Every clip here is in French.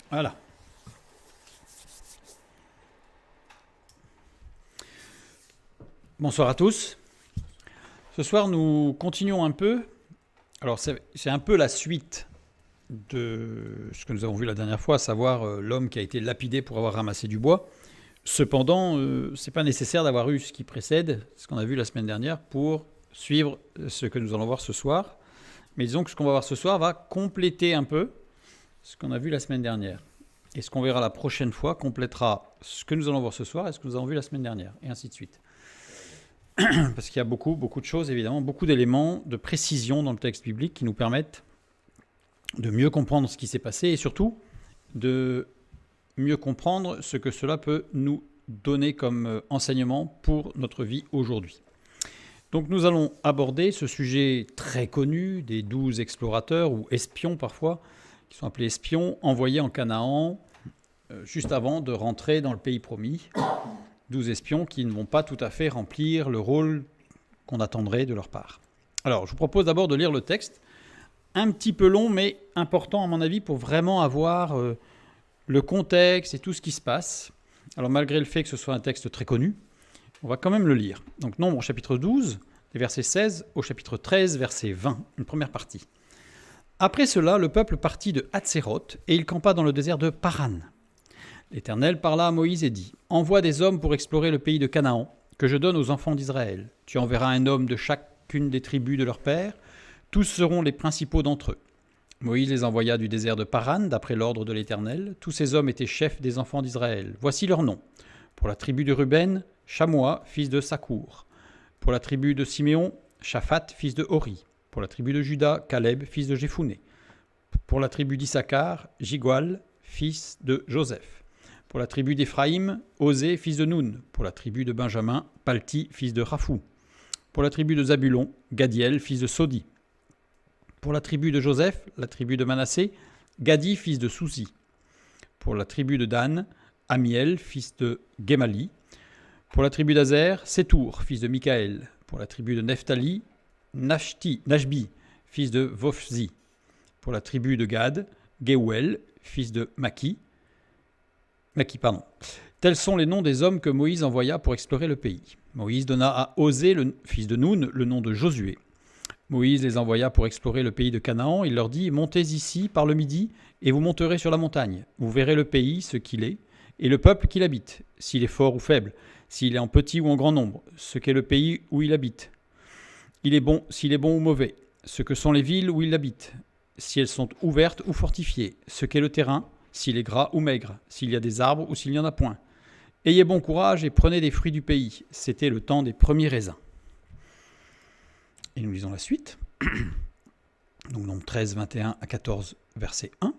Voilà. Bonsoir à tous. Ce soir, nous continuons un peu. Alors, c'est un peu la suite de ce que nous avons vu la dernière fois, à savoir l'homme qui a été lapidé pour avoir ramassé du bois. Cependant, ce n'est pas nécessaire d'avoir eu ce qui précède, ce qu'on a vu la semaine dernière, pour suivre ce que nous allons voir ce soir. Mais disons que ce qu'on va voir ce soir va compléter un peu ce qu'on a vu la semaine dernière. Et ce qu'on verra la prochaine fois complétera ce que nous allons voir ce soir et ce que nous avons vu la semaine dernière, et ainsi de suite. Parce qu'il y a beaucoup de choses, évidemment, beaucoup d'éléments de précision dans le texte biblique qui nous permettent de mieux comprendre ce qui s'est passé et surtout de mieux comprendre ce que cela peut nous donner comme enseignement pour notre vie aujourd'hui. Donc nous allons aborder ce sujet très connu des 12 explorateurs ou espions parfois, qui sont appelés espions, envoyés en Canaan juste avant de rentrer dans le pays promis. 12 espions qui ne vont pas tout à fait remplir le rôle qu'on attendrait de leur part. Alors, je vous propose d'abord de lire le texte, un petit peu long, mais important à mon avis pour vraiment avoir le contexte et tout ce qui se passe. Alors, malgré le fait que ce soit un texte très connu, on va quand même le lire. Donc, Nombre, chapitre 12, les versets 16 au chapitre 13, verset 20, une première partie. Après cela, le peuple partit de Hatséroth et il campa dans le désert de Paran. L'Éternel parla à Moïse et dit : « Envoie des hommes pour explorer le pays de Canaan, que je donne aux enfants d'Israël. Tu enverras un homme de chacune des tribus de leur père. Tous seront les principaux d'entre eux. » Moïse les envoya du désert de Paran, d'après l'ordre de l'Éternel. Tous ces hommes étaient chefs des enfants d'Israël. Voici leurs noms. Pour la tribu de Ruben, Shamoua, fils de Sakour. Pour la tribu de Siméon, Shaphat, fils de Hori. Pour la tribu de Juda, Caleb, fils de Jéphuné. Pour la tribu d'Issachar, Jigual, fils de Joseph. Pour la tribu d'Éphraïm, Osée, fils de Noun. Pour la tribu de Benjamin, Palti, fils de Raphou. Pour la tribu de Zabulon, Gadiel, fils de Sodi. Pour la tribu de Joseph, la tribu de Manassé, Gadi, fils de Sousi. Pour la tribu de Dan, Amiel, fils de Gemali. Pour la tribu d'Azer, Sétour, fils de Michaël. Pour la tribu de Nephtali, Nashbi, fils de Vophzi. Pour la tribu de Gad, Geouel, fils de Maki. Tels sont les noms des hommes que Moïse envoya pour explorer le pays. Moïse donna à Osée, le fils de Noun, le nom de Josué. Moïse les envoya pour explorer le pays de Canaan. Il leur dit : « Montez ici par le midi, et vous monterez sur la montagne. Vous verrez le pays, ce qu'il est, et le peuple qui l'habite, s'il est fort ou faible, s'il est en petit ou en grand nombre, ce qu'est le pays où il habite. S'il est bon ou mauvais, ce que sont les villes où il habite, si elles sont ouvertes ou fortifiées, ce qu'est le terrain, s'il est gras ou maigre, s'il y a des arbres ou s'il n'y en a point. Ayez bon courage et prenez des fruits du pays. » C'était le temps des premiers raisins. Et nous lisons la suite. Donc, Nombre 13, 21 à 14, verset 1.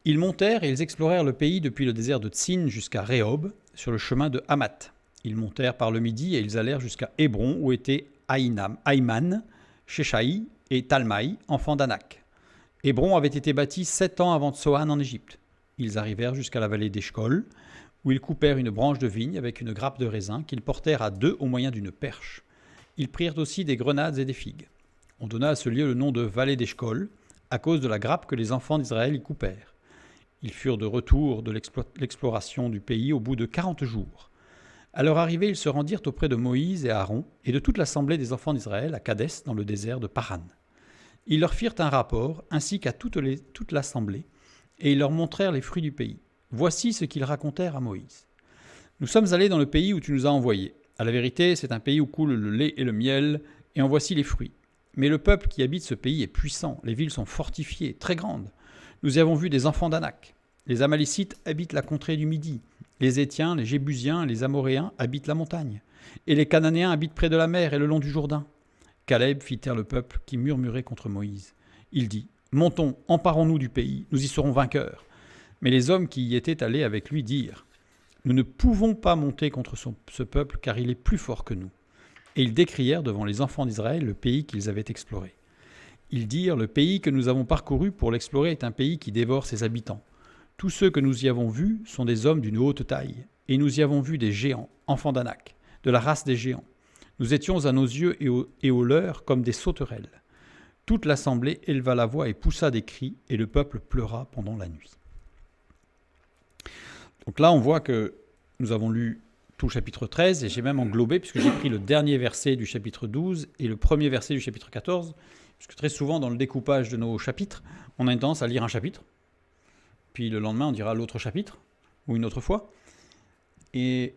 Ils montèrent et ils explorèrent le pays depuis le désert de Tsin jusqu'à Rehob, sur le chemin de Hamath. Ils montèrent par le midi et ils allèrent jusqu'à Hébron, où étaient Aïman, Sheshaï et Talmaï, enfants d'Anak. Hébron avait été bâti 7 ans avant Tsoan en Égypte. Ils arrivèrent jusqu'à la vallée d'Eshcol, où ils coupèrent une branche de vigne avec une grappe de raisin qu'ils portèrent à 2 au moyen d'une perche. Ils prirent aussi des grenades et des figues. On donna à ce lieu le nom de vallée d'Eshcol, à cause de la grappe que les enfants d'Israël y coupèrent. Ils furent de retour de l'exploration du pays au bout de 40 jours. À leur arrivée, ils se rendirent auprès de Moïse et Aaron et de toute l'assemblée des enfants d'Israël à Kadès, dans le désert de Paran. Ils leur firent un rapport, ainsi qu'à toute l'assemblée, et ils leur montrèrent les fruits du pays. Voici ce qu'ils racontèrent à Moïse. « Nous sommes allés dans le pays où tu nous as envoyés. À la vérité, c'est un pays où coule le lait et le miel, et en voici les fruits. Mais le peuple qui habite ce pays est puissant, les villes sont fortifiées, très grandes. Nous y avons vu des enfants d'Anak. Les Amalécites habitent la contrée du Midi. Les Étiens, les Jébusiens, les Amoréens habitent la montagne. Et les Cananéens habitent près de la mer et le long du Jourdain. » Caleb fit taire le peuple qui murmurait contre Moïse. Il dit : « Montons, emparons-nous du pays, nous y serons vainqueurs. » Mais les hommes qui y étaient allés avec lui dirent : « Nous ne pouvons pas monter contre ce peuple, car il est plus fort que nous. » Et ils décrièrent devant les enfants d'Israël le pays qu'ils avaient exploré. Ils dirent : « Le pays que nous avons parcouru pour l'explorer est un pays qui dévore ses habitants. Tous ceux que nous y avons vus sont des hommes d'une haute taille, et nous y avons vu des géants, enfants d'Anak, de la race des géants. Nous étions à nos yeux et aux leurs comme des sauterelles. Toute l'assemblée éleva la voix et poussa des cris, et le peuple pleura pendant la nuit. Donc là, on voit que nous avons lu tout le chapitre 13, et j'ai même englobé, puisque j'ai pris le dernier verset du chapitre 12 et le premier verset du chapitre 14, puisque très souvent, dans le découpage de nos chapitres, on a une tendance à lire un chapitre, puis le lendemain, on dira l'autre chapitre, ou une autre fois. Et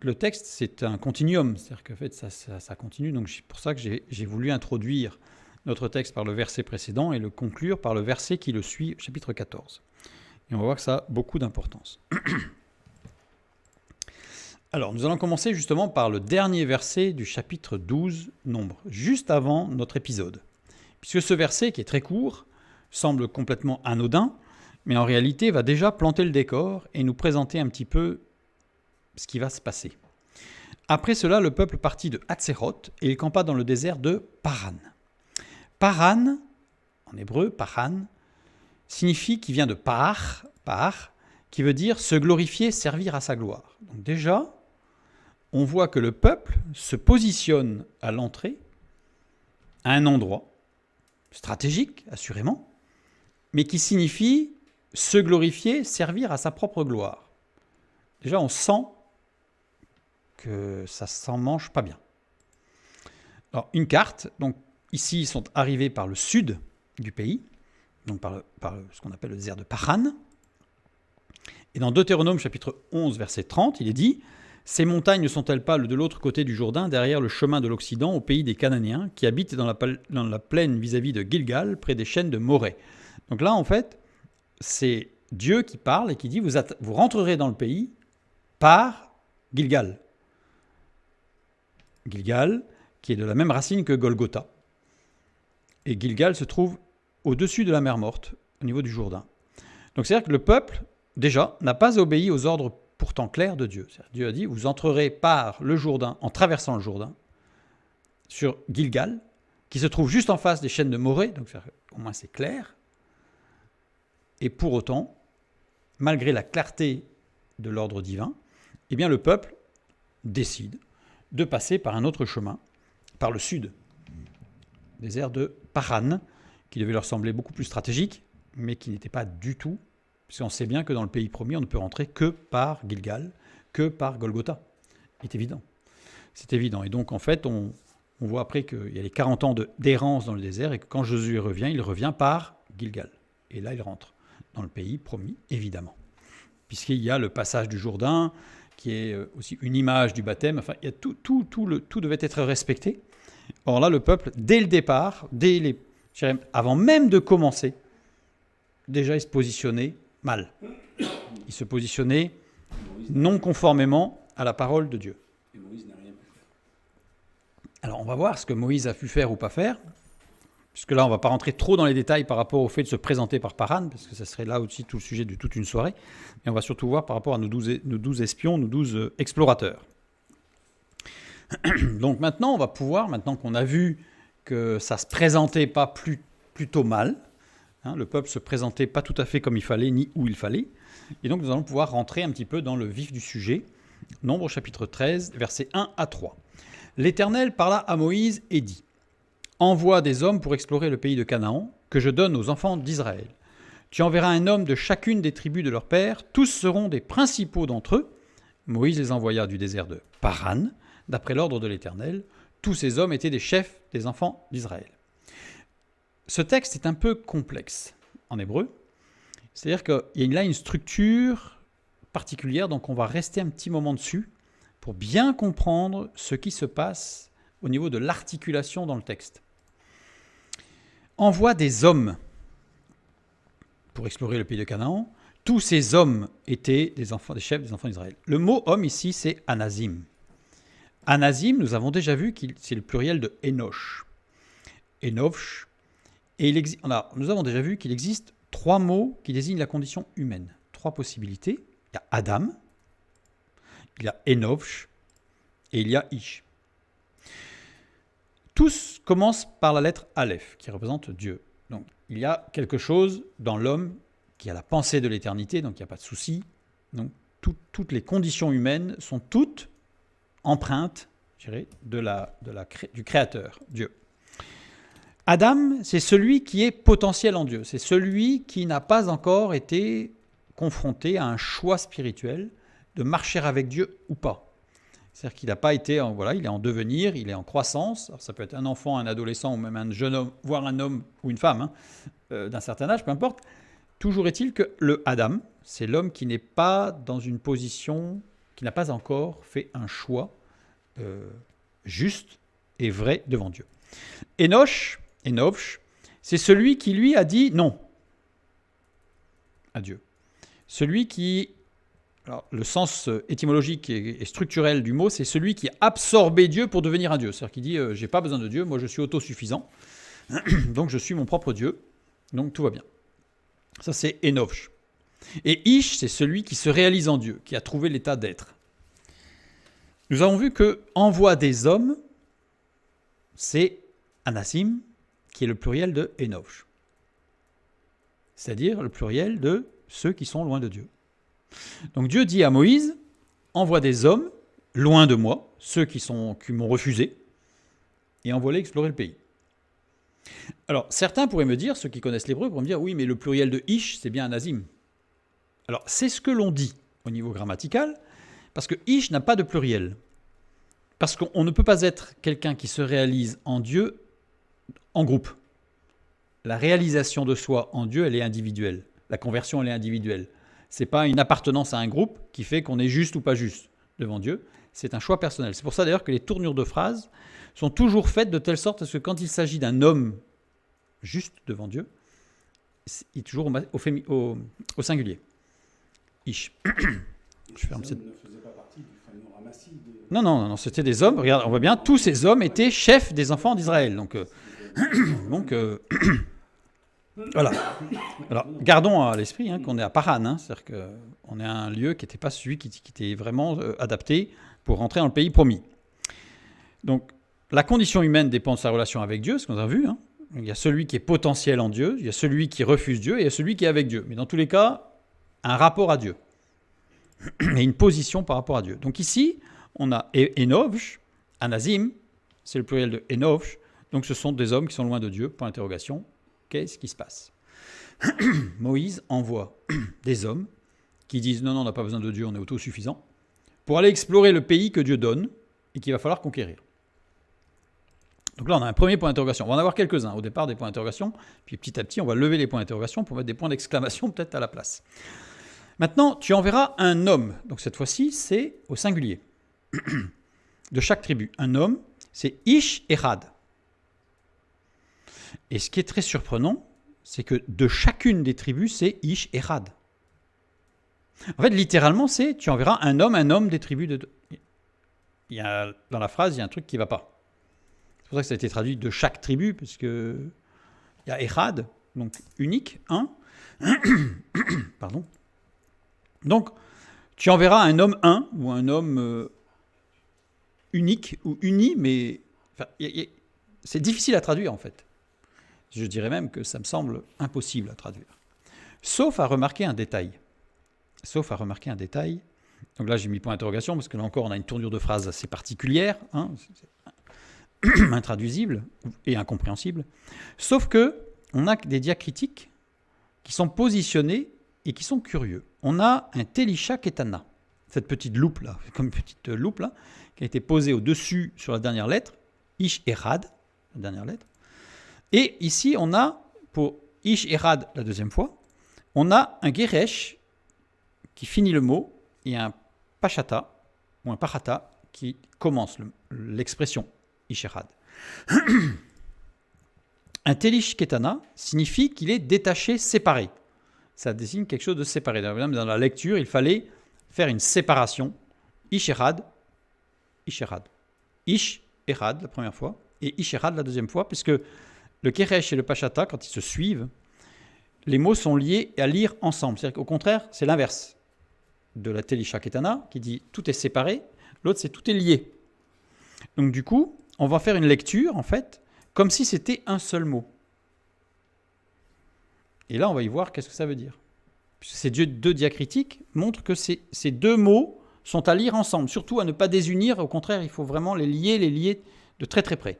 le texte, c'est un continuum, c'est-à-dire qu'en fait, ça continue. Donc c'est pour ça que j'ai voulu introduire notre texte par le verset précédent et le conclure par le verset qui le suit, chapitre 14. Et on va voir que ça a beaucoup d'importance. Alors, nous allons commencer justement par le dernier verset du chapitre 12, Nombre, juste avant notre épisode. Puisque ce verset, qui est très court, semble complètement anodin, mais en réalité va déjà planter le décor et nous présenter un petit peu ce qui va se passer. Après cela, le peuple partit de Hatzeroth et il campa dans le désert de Paran. Paran, en hébreu, Paran, signifie, qui vient de par, qui veut dire se glorifier, servir à sa gloire. Donc déjà, on voit que le peuple se positionne à l'entrée, à un endroit stratégique, assurément, mais qui signifie se glorifier, servir à sa propre gloire. Déjà, on sent que ça s'en mange pas bien. Alors, une carte, donc ici, ils sont arrivés par le sud du pays, donc par ce qu'on appelle le désert de Paran. Et dans Deutéronome chapitre 11, verset 30, il est dit « Ces montagnes ne sont-elles pas de l'autre côté du Jourdain, derrière le chemin de l'Occident, au pays des Cananéens, qui habitent dans la plaine vis-à-vis de Gilgal, près des chênes de Morée ?» Donc là, en fait, c'est Dieu qui parle et qui dit vous rentrerez dans le pays par Gilgal. Gilgal, qui est de la même racine que Golgotha. Et Gilgal se trouve au-dessus de la mer Morte, au niveau du Jourdain. Donc c'est-à-dire que le peuple, déjà, n'a pas obéi aux ordres pourtant clairs de Dieu. Dieu a dit, vous entrerez par le Jourdain, en traversant le Jourdain, sur Gilgal, qui se trouve juste en face des chênes de Morée, donc au moins c'est clair. Et pour autant, malgré la clarté de l'ordre divin, eh bien le peuple décide de passer par un autre chemin, par le sud, désert de Paran, qui devait leur sembler beaucoup plus stratégique, mais qui n'était pas du tout, puisqu'on sait bien que dans le pays promis, on ne peut rentrer que par Gilgal, que par Golgotha. C'est évident. C'est évident. Et donc, en fait, on voit après qu'il y a les 40 ans d'errance dans le désert, et que quand Josué revient, il revient par Gilgal. Et là, il rentre dans le pays promis, évidemment. Puisqu'il y a le passage du Jourdain, qui est aussi une image du baptême. Enfin, il y a tout devait être respecté. Or là, le peuple, dès le départ, avant même de commencer, déjà, il se positionnait mal. Il se positionnait non conformément à la parole de Dieu. Et Moïse n'a rien pu faire. Alors, on va voir ce que Moïse a pu faire ou pas faire, puisque là, on ne va pas rentrer trop dans les détails par rapport au fait de se présenter par Paran, parce que ça serait là aussi tout le sujet de toute une soirée. Et on va surtout voir par rapport à nos 12 espions, nos 12 explorateurs. Donc maintenant, on va pouvoir, maintenant qu'on a vu que ça ne se présentait pas plutôt mal, le peuple ne se présentait pas tout à fait comme il fallait, ni où il fallait, et donc nous allons pouvoir rentrer un petit peu dans le vif du sujet. Nombre chapitre 13, versets 1 à 3. L'Éternel parla à Moïse et dit « Envoie des hommes pour explorer le pays de Canaan, que je donne aux enfants d'Israël. Tu enverras un homme de chacune des tribus de leur père, tous seront des principaux d'entre eux. » Moïse les envoya du désert de Paran, d'après l'ordre de l'Éternel. Tous ces hommes étaient des chefs des enfants d'Israël. Ce texte est un peu complexe en hébreu. C'est-à-dire qu'il y a là une structure particulière, donc on va rester un petit moment dessus pour bien comprendre ce qui se passe au niveau de l'articulation dans le texte. Envoie des hommes pour explorer le pays de Canaan. Tous ces hommes étaient des chefs des enfants d'Israël. Le mot homme ici, c'est Anazim. Anazim, nous avons déjà vu que c'est le pluriel de Enoch. Enoch. Et nous avons déjà vu qu'il existe 3 mots qui désignent la condition humaine. 3 possibilités. Il y a Adam, il y a Enoch et il y a Ish. Tous commencent par la lettre Aleph, qui représente Dieu. Donc, il y a quelque chose dans l'homme qui a la pensée de l'éternité, donc il n'y a pas de souci. Donc, toutes les conditions humaines sont toutes empreintes, je dirais, du Créateur, Dieu. Adam, c'est celui qui est potentiel en Dieu. C'est celui qui n'a pas encore été confronté à un choix spirituel de marcher avec Dieu ou pas. C'est-à-dire qu'il n'a pas été, il est en devenir, il est en croissance. Alors ça peut être un enfant, un adolescent ou même un jeune homme, voire un homme ou une femme, d'un certain âge, peu importe. Toujours est-il que le Adam, c'est l'homme qui n'est pas dans une position, qui n'a pas encore fait un choix juste et vrai devant Dieu. Enoch, c'est celui qui lui a dit non à Dieu. Celui qui, alors le sens étymologique et structurel du mot, c'est celui qui a absorbé Dieu pour devenir un Dieu. C'est-à-dire qu'il dit j'ai pas besoin de Dieu, moi je suis autosuffisant, donc je suis mon propre Dieu, donc tout va bien. Ça c'est Enoch. Et Ish, c'est celui qui se réalise en Dieu, qui a trouvé l'état d'être. Nous avons vu que envoi des hommes, c'est Anasim, qui est le pluriel de Enoch. C'est-à-dire le pluriel de ceux qui sont loin de Dieu. Donc Dieu dit à Moïse, envoie des hommes loin de moi, ceux qui m'ont refusé, et envoie-les explorer le pays. Alors certains pourraient me dire, ceux qui connaissent l'hébreu, pourraient me dire, oui, mais le pluriel de Ish, c'est bien Anasim. Alors c'est ce que l'on dit au niveau grammatical, parce que Ish n'a pas de pluriel. Parce qu'on ne peut pas être quelqu'un qui se réalise en Dieu en groupe. La réalisation de soi en Dieu, elle est individuelle. La conversion, elle est individuelle. Ce n'est pas une appartenance à un groupe qui fait qu'on est juste ou pas juste devant Dieu. C'est un choix personnel. C'est pour ça d'ailleurs que les tournures de phrases sont toujours faites de telle sorte que quand il s'agit d'un homme juste devant Dieu, il est toujours au singulier. Ish. Je ferme cette... Non, c'était des hommes. Regarde, on voit bien, tous ces hommes étaient chefs des enfants d'Israël. Donc, voilà. Alors, gardons à l'esprit qu'on est à Paran, c'est-à-dire qu'on est à un lieu qui n'était pas celui qui était vraiment adapté pour rentrer dans le pays promis. Donc, la condition humaine dépend de sa relation avec Dieu, ce qu'on a vu. Il y a celui qui est potentiel en Dieu, il y a celui qui refuse Dieu et il y a celui qui est avec Dieu. Mais dans tous les cas, un rapport à Dieu et une position par rapport à Dieu. Donc ici, on a Enoch, Anazim, c'est le pluriel de Enoch, donc ce sont des hommes qui sont loin de Dieu, point d'interrogation. Qu'est-ce qui se passe? Moïse envoie des hommes qui disent non, on n'a pas besoin de Dieu, on est autosuffisant, pour aller explorer le pays que Dieu donne et qu'il va falloir conquérir. Donc là, on a un premier point d'interrogation. On va en avoir quelques-uns au départ, des points d'interrogation, puis petit à petit, on va lever les points d'interrogation pour mettre des points d'exclamation peut-être à la place. Maintenant, tu enverras un homme. Donc cette fois-ci, c'est au singulier de chaque tribu. Un homme, c'est Ish Erad. Et ce qui est très surprenant, c'est que de chacune des tribus, c'est Ish Erad. En fait, littéralement, c'est tu enverras un homme des tribus de... Dans la phrase, il y a un truc qui ne va pas. C'est pour ça que ça a été traduit de chaque tribu, parce que il y a Erad, donc unique, un. Pardon. Donc, tu enverras un homme un, ou un homme unique, ou uni, mais c'est difficile à traduire, en fait. Je dirais même que ça me semble impossible à traduire. Sauf à remarquer un détail. Donc là, j'ai mis point d'interrogation, parce que là encore, on a une tournure de phrase assez particulière, intraduisible et incompréhensible. Sauf que on a des diacritiques qui sont positionnés et qui sont curieux. On a un Telisha Ketana, cette petite loupe là, comme une petite loupe là, qui a été posée au-dessus sur la dernière lettre, Ish Erad, la dernière lettre. Et ici, on a, pour Ish Erad la deuxième fois, on a un Geresh qui finit le mot et un Pachata, ou un Pachata, qui commence l'expression Ish Erad. Un Telish Ketana signifie qu'il est détaché, séparé. Ça désigne quelque chose de séparé. Dans la lecture, il fallait faire une séparation. Ish Erad, Ish Erad. Ish Erad la première fois et Ish Erad la deuxième fois, puisque le Keresh et le Pachata, quand ils se suivent, les mots sont liés à lire ensemble. C'est-à-dire qu'au contraire, c'est l'inverse de la Telisha Ketana, qui dit tout est séparé. L'autre, c'est tout est lié. Donc du coup, on va faire une lecture, en fait, comme si c'était un seul mot. Et là, on va y voir qu'est-ce que ça veut dire. Puisque ces deux diacritiques montrent que ces deux mots sont à lire ensemble, surtout à ne pas désunir. Au contraire, il faut vraiment les lier de très très près.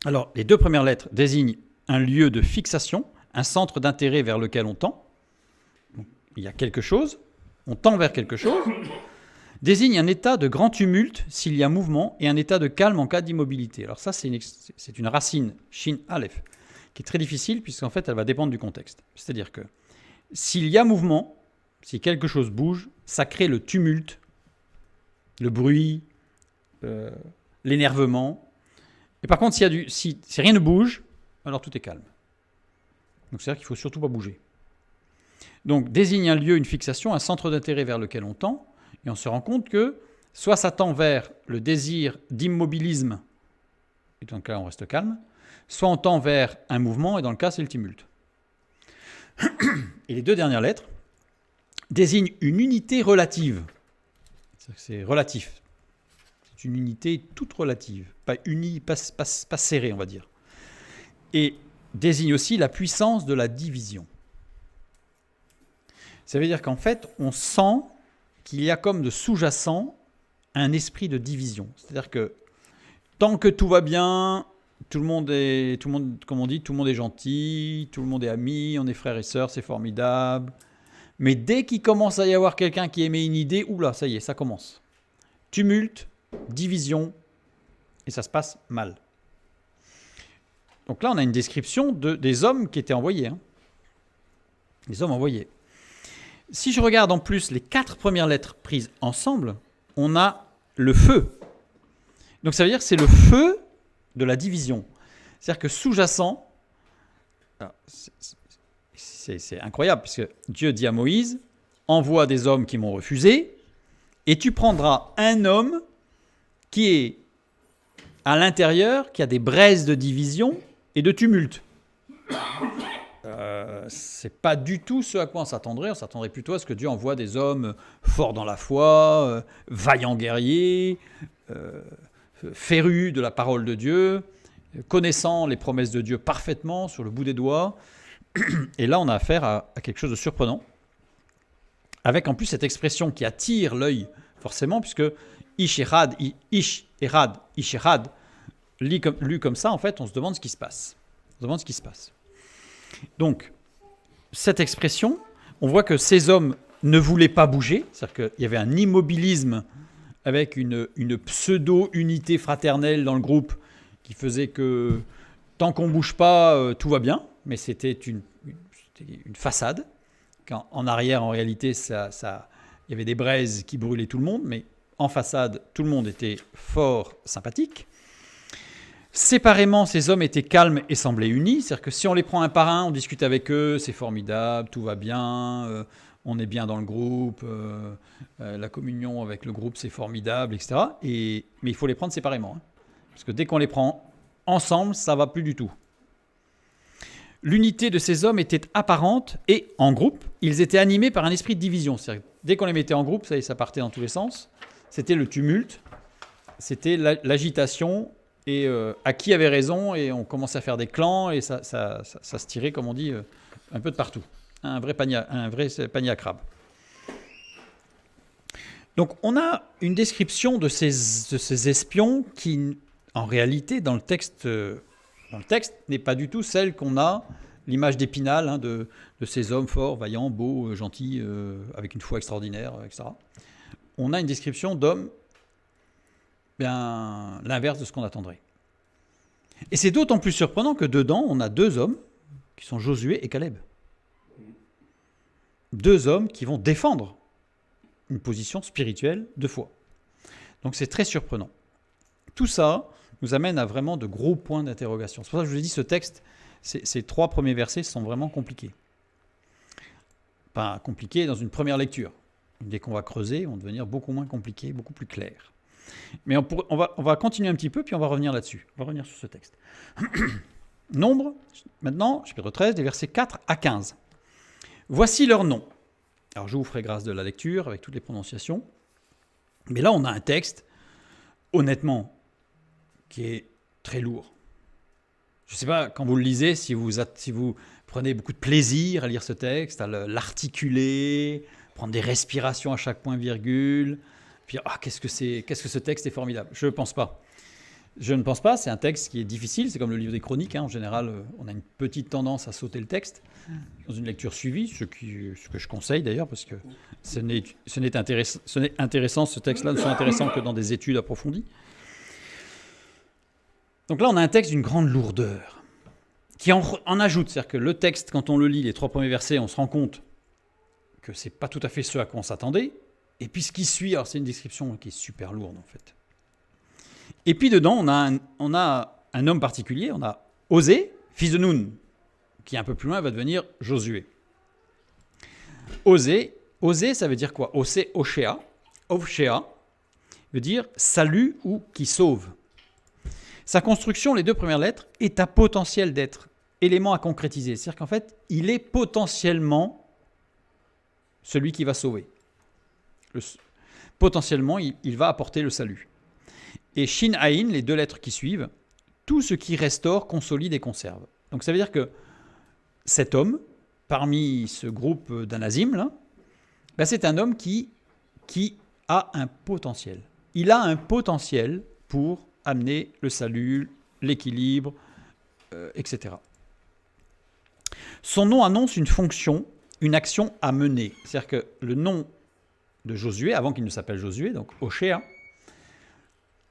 Alors, les deux premières lettres désignent un lieu de fixation, un centre d'intérêt vers lequel on tend. Donc, il y a quelque chose, on tend vers quelque chose. Désigne un état de grand tumulte s'il y a mouvement et un état de calme en cas d'immobilité. Alors ça, c'est une racine, shin aleph, qui est très difficile puisqu'en fait, elle va dépendre du contexte. C'est-à-dire que s'il y a mouvement, si quelque chose bouge, ça crée le tumulte, le bruit, l'énervement. Et par contre, si rien ne bouge, alors tout est calme. Donc c'est-à-dire qu'il ne faut surtout pas bouger. Donc désigne un lieu, une fixation, un centre d'intérêt vers lequel on tend, et on se rend compte que soit ça tend vers le désir d'immobilisme, et dans le cas on reste calme, soit on tend vers un mouvement, et dans le cas c'est le tumulte. Et les deux dernières lettres désignent une unité relative. C'est relatif. C'est une unité toute relative, pas unie, pas serrée, on va dire. Et désigne aussi la puissance de la division. Ça veut dire qu'en fait, on sent qu'il y a comme de sous-jacent un esprit de division. C'est-à-dire que tant que tout va bien, tout le monde, comme on dit, tout le monde est gentil, tout le monde est ami, on est frères et sœurs, c'est formidable. Mais dès qu'il commence à y avoir quelqu'un qui émet une idée, oula, ça y est, ça commence. Tumulte, division, et ça se passe mal. Donc là, on a une description des hommes qui étaient envoyés. Les hommes envoyés. Si je regarde en plus les 4 premières lettres prises ensemble, on a le feu. Donc ça veut dire que c'est le feu de la division. C'est-à-dire que sous-jacent, c'est incroyable, puisque Dieu dit à Moïse, envoie des hommes qui m'ont refusé, et tu prendras un homme qui est à l'intérieur, qui a des braises de division et de tumulte. C'est pas du tout ce à quoi on s'attendrait. On s'attendrait plutôt à ce que Dieu envoie des hommes forts dans la foi, vaillants guerriers, férus de la parole de Dieu, connaissant les promesses de Dieu parfaitement sur le bout des doigts. Et là, on a affaire à quelque chose de surprenant, avec en plus cette expression qui attire l'œil forcément, puisque ish erad, lu comme ça, en fait, on se demande ce qui se passe. Donc, cette expression, on voit que ces hommes ne voulaient pas bouger, c'est-à-dire qu'il y avait un immobilisme avec une pseudo-unité fraternelle dans le groupe qui faisait que tant qu'on ne bouge pas, tout va bien, mais c'était une façade. En arrière, en réalité, il y avait des braises qui brûlaient tout le monde, mais en façade, tout le monde était fort sympathique. Séparément, ces hommes étaient calmes et semblaient unis. C'est-à-dire que si on les prend un par un, on discute avec eux, c'est formidable, tout va bien, on est bien dans le groupe, la communion avec le groupe, c'est formidable, etc. Mais il faut les prendre séparément. Parce que dès qu'on les prend ensemble, ça ne va plus du tout. L'unité de ces hommes était apparente et en groupe, ils étaient animés par un esprit de division. C'est-à-dire que dès qu'on les mettait en groupe, ça partait dans tous les sens. C'était le tumulte, c'était l'agitation. Et à qui avait raison, et on commençait à faire des clans, et ça se tirait, comme on dit, un peu de partout. Un vrai panier à crabes. Donc on a une description de ces espions qui, en réalité, dans le texte n'est pas du tout celle qu'on a, l'image d'Épinal, de ces hommes forts, vaillants, beaux, gentils, avec une foi extraordinaire, etc. On a une description d'hommes bien l'inverse de ce qu'on attendrait. Et c'est d'autant plus surprenant que dedans, on a 2 hommes qui sont Josué et Caleb. 2 hommes qui vont défendre une position spirituelle de foi. Donc c'est très surprenant. Tout ça nous amène à vraiment de gros points d'interrogation. C'est pour ça que je vous ai dit, ce texte, ces 3 premiers versets sont vraiment compliqués. Pas compliqués dans une première lecture. Dès qu'on va creuser, ils vont devenir beaucoup moins compliqués, beaucoup plus clairs. Mais on va continuer un petit peu, puis on va revenir là-dessus. On va revenir sur ce texte. Nombre, maintenant, chapitre 13, des versets 4 à 15. Voici leurs noms. Alors, je vous ferai grâce de la lecture, avec toutes les prononciations. Mais là, on a un texte, honnêtement, qui est très lourd. Je ne sais pas, quand vous le lisez, si vous prenez beaucoup de plaisir à lire ce texte, à l'articuler, prendre des respirations à chaque point virgule... Puis, qu'est-ce que ce texte est formidable. Je ne pense pas. Je ne pense pas, c'est un texte qui est difficile, c'est comme le livre des chroniques, hein. En général, on a une petite tendance à sauter le texte dans une lecture suivie, ce que je conseille d'ailleurs, parce que ce n'est intéressant, ce texte-là ne sont intéressants que dans des études approfondies. Donc là, on a un texte d'une grande lourdeur, qui en ajoute, c'est-à-dire que le texte, quand on le lit, les 3 premiers versets, on se rend compte que c'est pas tout à fait ce à quoi on s'attendait, et puis ce qui suit, alors c'est une description qui est super lourde en fait. Et puis dedans, on a un homme particulier, on a Osée, fils de Nun, qui un peu plus loin va devenir Josué. Osée, ça veut dire quoi? Oshéa veut dire salut ou qui sauve. Sa construction, les 2 premières lettres, est à potentiel d'être, élément à concrétiser. C'est-à-dire qu'en fait, il est potentiellement celui qui va sauver. Potentiellement, il va apporter le salut. Et Shin Aïn, les 2 lettres qui suivent, tout ce qui restaure, consolide et conserve. Donc ça veut dire que cet homme, parmi ce groupe d'Anazim, là, c'est un homme qui a un potentiel. Il a un potentiel pour amener le salut, l'équilibre, etc. Son nom annonce une fonction, une action à mener. C'est-à-dire que le nom de Josué, avant qu'il ne s'appelle Josué, donc Oshéa,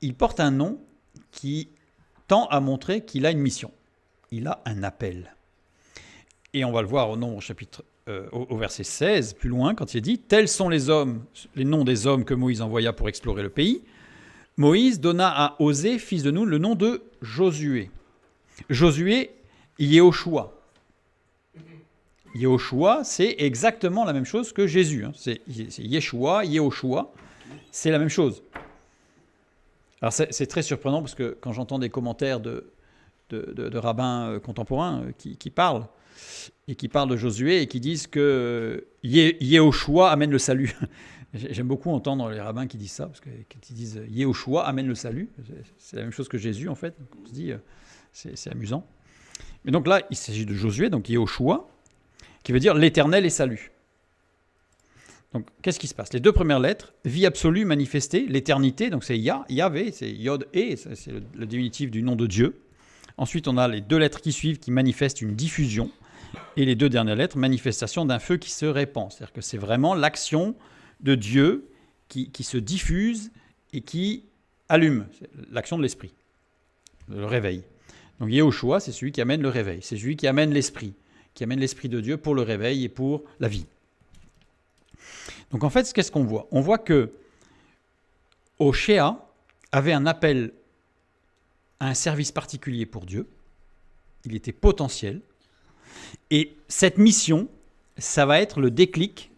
il porte un nom qui tend à montrer qu'il a une mission. Il a un appel. Et on va le voir au verset 16, plus loin, quand il est dit « Tels sont les noms des hommes que Moïse envoya pour explorer le pays. Moïse donna à Osée, fils de Nun, le nom de Josué. » Josué, Yehoshua. Yehoshua, c'est exactement la même chose que Jésus. C'est Yeshua, Yehoshua, c'est la même chose. Alors c'est très surprenant parce que quand j'entends des commentaires de rabbins contemporains qui parlent de Josué et qui disent que Yehoshua amène le salut. J'aime beaucoup entendre les rabbins qui disent ça, parce que quand ils disent Yehoshua amène le salut, c'est la même chose que Jésus en fait. Donc on se dit, c'est amusant. Mais donc là, il s'agit de Josué, donc Yehoshua, qui veut dire l'éternel est salut. Donc, qu'est-ce qui se passe? Les 2 premières lettres, vie absolue manifestée, l'éternité, donc c'est Yahvé, c'est Yod et, c'est le diminutif du nom de Dieu. Ensuite, on a les 2 lettres qui suivent qui manifestent une diffusion, et les 2 dernières lettres, manifestation d'un feu qui se répand. C'est-à-dire que c'est vraiment l'action de Dieu qui se diffuse et qui allume, c'est l'action de l'esprit, le réveil. Donc Yehoshua, c'est celui qui amène le réveil, c'est celui qui amène l'esprit de Dieu pour le réveil et pour la vie. Donc en fait, qu'est-ce qu'on voit? On voit que Oshéa avait un appel à un service particulier pour Dieu. Il était potentiel. Et cette mission, ça va être le déclic.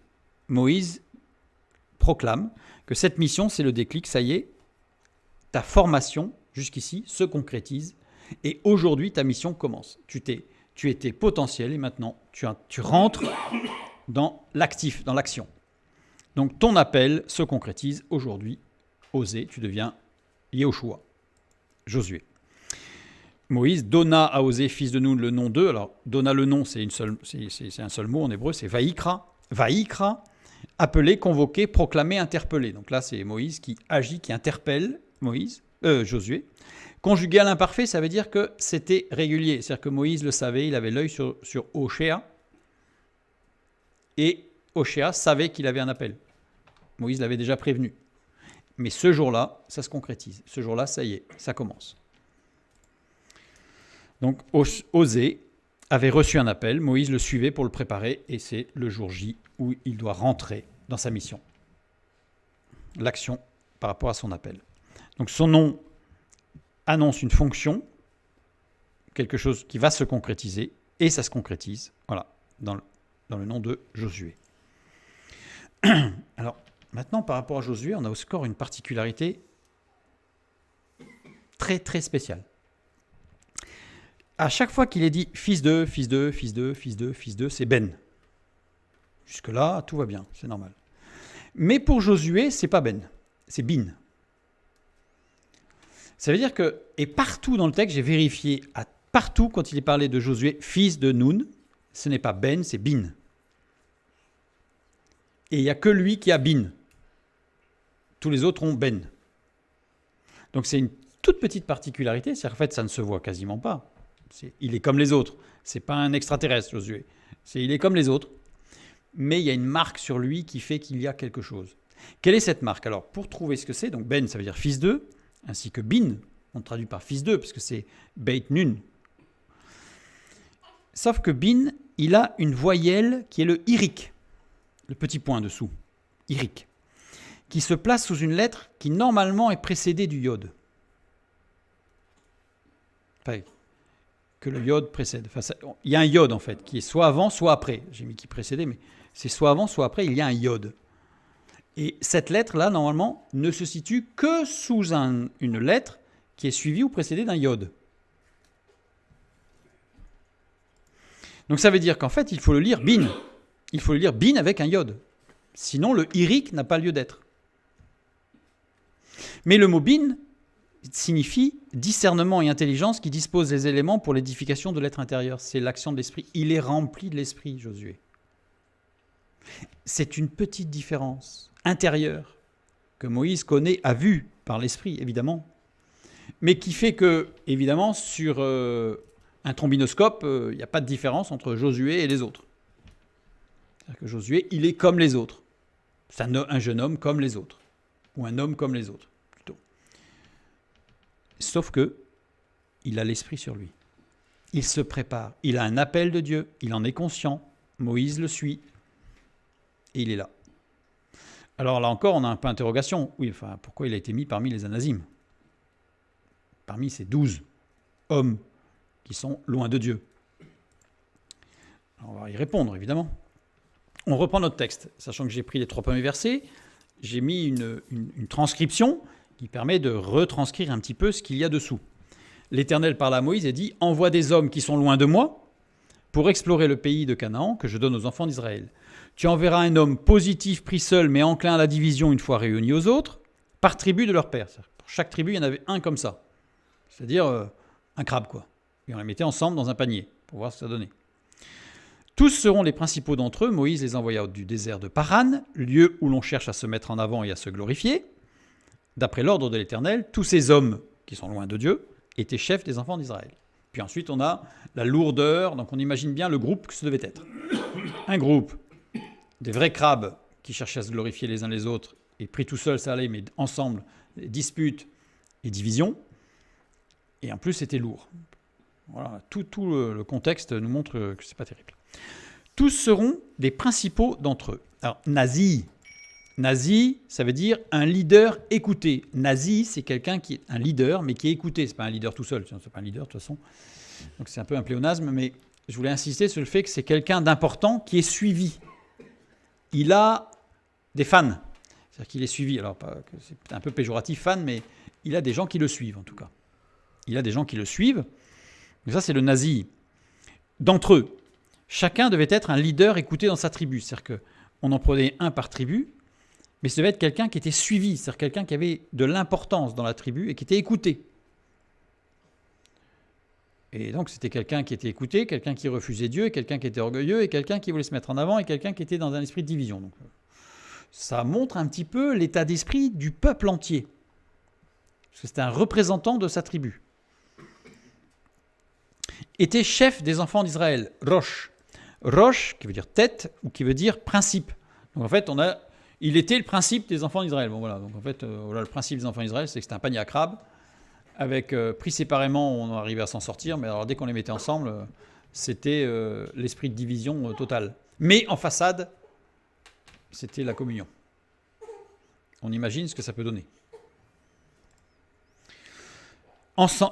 Moïse proclame que cette mission, c'est le déclic. Ça y est, ta formation jusqu'ici se concrétise. Et aujourd'hui, ta mission commence. Tu étais potentiel et maintenant, tu rentres dans l'actif, dans l'action. Donc ton appel se concrétise aujourd'hui. Osée, tu deviens Yehoshua, Josué. Moïse donna à Osée, fils de Nun, le nom d'eux. Alors, donna le nom, c'est un seul mot en hébreu, c'est Vaïkra. Vaïkra, appelé, convoqué, proclamé, interpellé. Donc là, c'est Moïse qui agit, qui interpelle Josué. Conjugué à l'imparfait, ça veut dire que c'était régulier. C'est-à-dire que Moïse le savait, il avait l'œil sur Oshéa. Et Oshéa savait qu'il avait un appel. Moïse l'avait déjà prévenu. Mais ce jour-là, ça se concrétise. Ce jour-là, ça y est, ça commence. Donc, Osée avait reçu un appel, Moïse le suivait pour le préparer, et c'est le jour J où il doit rentrer dans sa mission. L'action par rapport à son appel. Donc, son nom annonce une fonction, quelque chose qui va se concrétiser, et ça se concrétise, voilà, dans le nom de Josué. Alors, maintenant, par rapport à Josué, on a encore une particularité très, très spéciale. À chaque fois qu'il est dit fils de, fils de, fils de, fils de, fils de, c'est Ben. Jusque-là, tout va bien, c'est normal. Mais pour Josué, c'est pas Ben, c'est Bin. Ça veut dire que, et partout dans le texte, j'ai vérifié, partout quand il est parlé de Josué, fils de Nun, ce n'est pas Ben, c'est Bin. Et il n'y a que lui qui a Bin. Tous les autres ont Ben. Donc c'est toute petite particularité, c'est qu'en fait, ça ne se voit quasiment pas. Il est comme les autres. C'est pas un extraterrestre, Josué. Il est comme les autres. Mais il y a une marque sur lui qui fait qu'il y a quelque chose. Quelle est cette marque? Alors, pour trouver ce que c'est, donc Ben, ça veut dire fils d'eux, ainsi que Bin, on traduit par fils d'eux, parce que c'est Beit Nun. Sauf que Bin, il a une voyelle qui est le iric, le petit point dessous, iric, qui se place sous une lettre qui normalement est précédée du yod. Enfin, que le yod précède. Enfin, il y a un yod en fait, qui est soit avant, soit après. J'ai mis qui précédait, mais c'est soit avant, soit après, il y a un yod. Et cette lettre-là, normalement, ne se situe que sous une lettre qui est suivie ou précédée d'un yod. Donc ça veut dire qu'en fait, il faut le lire bin. Il faut le lire bin avec un yod. Sinon, le iric n'a pas lieu d'être. Mais le mot bin signifie discernement et intelligence qui dispose des éléments pour l'édification de l'être intérieur. C'est l'action de l'esprit. Il est rempli de l'esprit, Josué. C'est une petite différence intérieure que Moïse connaît à vue par l'esprit, évidemment, mais qui fait que, évidemment, sur un trombinoscope, il n'y a pas de différence entre Josué et les autres. C'est-à-dire que Josué, il est comme les autres. C'est un jeune homme comme les autres, ou un homme comme les autres, plutôt. Sauf que il a l'esprit sur lui. Il se prépare. Il a un appel de Dieu. Il en est conscient. Moïse le suit. Et il est là. Alors là encore, on a un peu d'interrogation. Oui, enfin, pourquoi il a été mis parmi les anasim? Parmi ces 12 hommes qui sont loin de Dieu. Alors on va y répondre, évidemment. On reprend notre texte. Sachant que j'ai pris les 3 premiers versets, j'ai mis une transcription qui permet de retranscrire un petit peu ce qu'il y a dessous. L'Éternel parle à Moïse et dit « Envoie des hommes qui sont loin de moi pour explorer le pays de Canaan que je donne aux enfants d'Israël. Tu enverras un homme positif, pris seul, mais enclin à la division une fois réuni aux autres, par tribu de leur père. » Pour chaque tribu, il y en avait un comme ça. C'est-à-dire un crabe, quoi. Et on les mettait ensemble dans un panier pour voir ce que ça donnait. Tous seront les principaux d'entre eux. Moïse les envoya du désert de Paran, lieu où l'on cherche à se mettre en avant et à se glorifier. D'après l'ordre de l'Éternel, tous ces hommes qui sont loin de Dieu étaient chefs des enfants d'Israël. Puis ensuite, on a la lourdeur. Donc on imagine bien le groupe que ce devait être. Un groupe des vrais crabes qui cherchaient à se glorifier les uns les autres, et pris tout seul, ça allait, mais ensemble, disputes et divisions. Et en plus, c'était lourd. Voilà, tout le contexte nous montre que c'est pas terrible. Tous seront des principaux d'entre eux. Alors, Nazi, ça veut dire un leader écouté. Nazi, c'est quelqu'un qui est un leader, mais qui est écouté. C'est pas un leader tout seul, c'est pas un leader de toute façon. Donc c'est un peu un pléonasme, mais je voulais insister sur le fait que c'est quelqu'un d'important qui est suivi. Il a des fans, c'est-à-dire qu'il est suivi. Alors, c'est un peu péjoratif, fan, mais il a des gens qui le suivent, en tout cas. Il a des gens qui le suivent. Donc ça, c'est le nazi. D'entre eux, chacun devait être un leader écouté dans sa tribu. C'est-à-dire qu'on en prenait un par tribu, mais ce devait être quelqu'un qui était suivi, c'est-à-dire quelqu'un qui avait de l'importance dans la tribu et qui était écouté. Et donc, c'était quelqu'un qui était écouté, quelqu'un qui refusait Dieu, quelqu'un qui était orgueilleux, et quelqu'un qui voulait se mettre en avant, et quelqu'un qui était dans un esprit de division. Donc, ça montre un petit peu l'état d'esprit du peuple entier. Parce que c'était un représentant de sa tribu. Était chef des enfants d'Israël, Rosh. Rosh, qui veut dire tête, ou qui veut dire principe. Donc en fait, il était le principe des enfants d'Israël. Bon, voilà. Donc en fait, voilà, le principe des enfants d'Israël, c'est que c'était un panier à crabes. Avec pris séparément, on arrivait à s'en sortir, mais alors dès qu'on les mettait ensemble, c'était l'esprit de division total. Mais en façade, c'était la communion. On imagine ce que ça peut donner.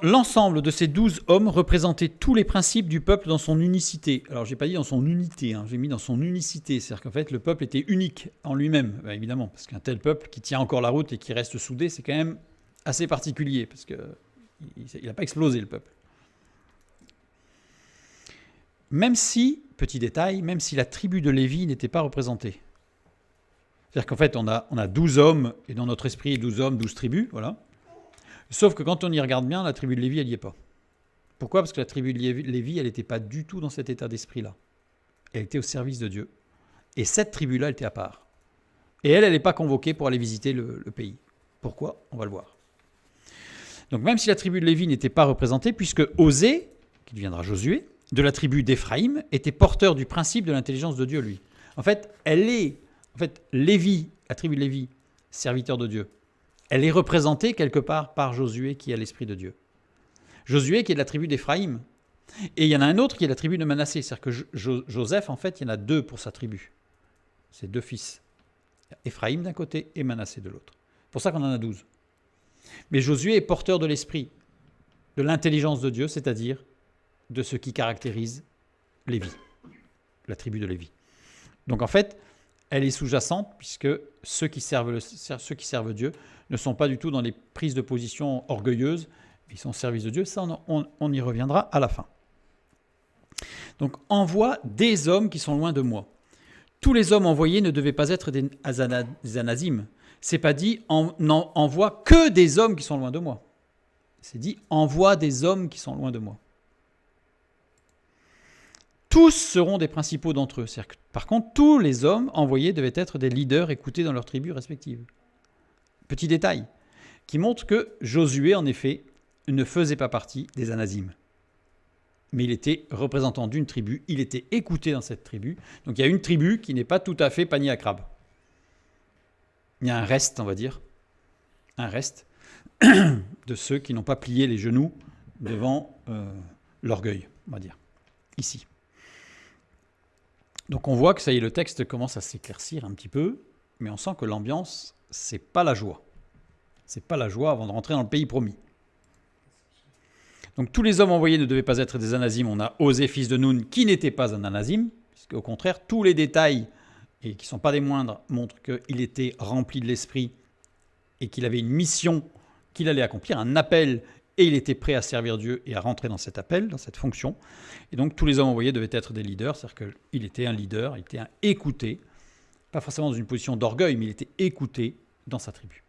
L'ensemble de ces 12 hommes représentait tous les principes du peuple dans son unicité. Alors, je n'ai pas dit dans son unité, j'ai mis dans son unicité. C'est-à-dire qu'en fait, le peuple était unique en lui-même, évidemment. Parce qu'un tel peuple qui tient encore la route et qui reste soudé, c'est quand même assez particulier. Parce qu'il n'a pas explosé, le peuple. Même si, petit détail, même si la tribu de Lévi n'était pas représentée. C'est-à-dire qu'en fait, on a 12 hommes, et dans notre esprit, 12 hommes, 12 tribus, voilà. Sauf que quand on y regarde bien, la tribu de Lévi, elle n'y est pas. Pourquoi ? Parce que la tribu de Lévi, elle n'était pas du tout dans cet état d'esprit-là. Elle était au service de Dieu. Et cette tribu-là, elle était à part. Et elle n'est pas convoquée pour aller visiter le pays. Pourquoi ? On va le voir. Donc même si la tribu de Lévi n'était pas représentée, puisque Osée, qui deviendra Josué, de la tribu d'Éphraïm, était porteur du principe de l'intelligence de Dieu, lui. En fait, Lévi, la tribu de Lévi, serviteur de Dieu, elle est représentée quelque part par Josué qui a l'Esprit de Dieu. Josué qui est de la tribu d'Éphraïm. Et il y en a un autre qui est de la tribu de Manassé. C'est-à-dire que Joseph, en fait, il y en a 2 pour sa tribu. C'est 2 fils. Éphraïm d'un côté et Manassé de l'autre. C'est pour ça qu'on en a 12. Mais Josué est porteur de l'esprit, de l'intelligence de Dieu, c'est-à-dire de ce qui caractérise Lévi, la tribu de Lévi. Donc en fait, elle est sous-jacente puisque ceux qui servent Dieu ne sont pas du tout dans les prises de position orgueilleuses, ils sont au service de Dieu. Ça, on y reviendra à la fin. Donc envoie des hommes qui sont loin de moi. Tous les hommes envoyés ne devaient pas être des anasim. C'est pas dit envoie que des hommes qui sont loin de moi. C'est dit envoie des hommes qui sont loin de moi. Tous seront des principaux d'entre eux. C'est-à-dire que, par contre, tous les hommes envoyés devaient être des leaders écoutés dans leurs tribus respectives. Petit détail qui montre que Josué, en effet, ne faisait pas partie des anasim. Mais il était représentant d'une tribu, il était écouté dans cette tribu. Donc il y a une tribu qui n'est pas tout à fait panier à crabe. Il y a un reste, on va dire, un reste de ceux qui n'ont pas plié les genoux devant l'orgueil, on va dire, ici. Donc on voit que ça y est, le texte commence à s'éclaircir un petit peu, mais on sent que l'ambiance, c'est pas la joie. C'est pas la joie avant de rentrer dans le pays promis. Donc tous les hommes envoyés ne devaient pas être des anasim. On a Osée, fils de Nun, qui n'était pas un anasim, puisqu'au contraire, tous les détails, et qui ne sont pas des moindres, montrent qu'il était rempli de l'esprit et qu'il avait une mission qu'il allait accomplir, un appel, et il était prêt à servir Dieu et à rentrer dans cet appel, dans cette fonction. Et donc tous les hommes envoyés devaient être des leaders, c'est-à-dire qu'il était un leader, il était un écouté, pas forcément dans une position d'orgueil, mais il était écouté dans sa tribu.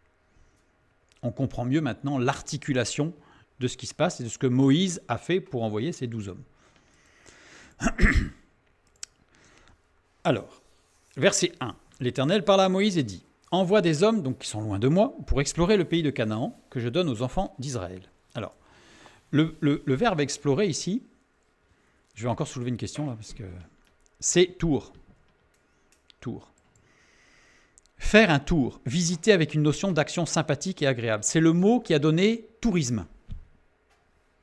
On comprend mieux maintenant l'articulation de ce qui se passe et de ce que Moïse a fait pour envoyer ces 12 hommes. Alors, verset 1. L'Éternel parla à Moïse et dit « Envoie des hommes, donc qui sont loin de moi, pour explorer le pays de Canaan que je donne aux enfants d'Israël. » Alors, le verbe « explorer » ici, je vais encore soulever une question là, parce que c'est tour. Tour. Faire un tour, visiter avec une notion d'action sympathique et agréable. C'est le mot qui a donné tourisme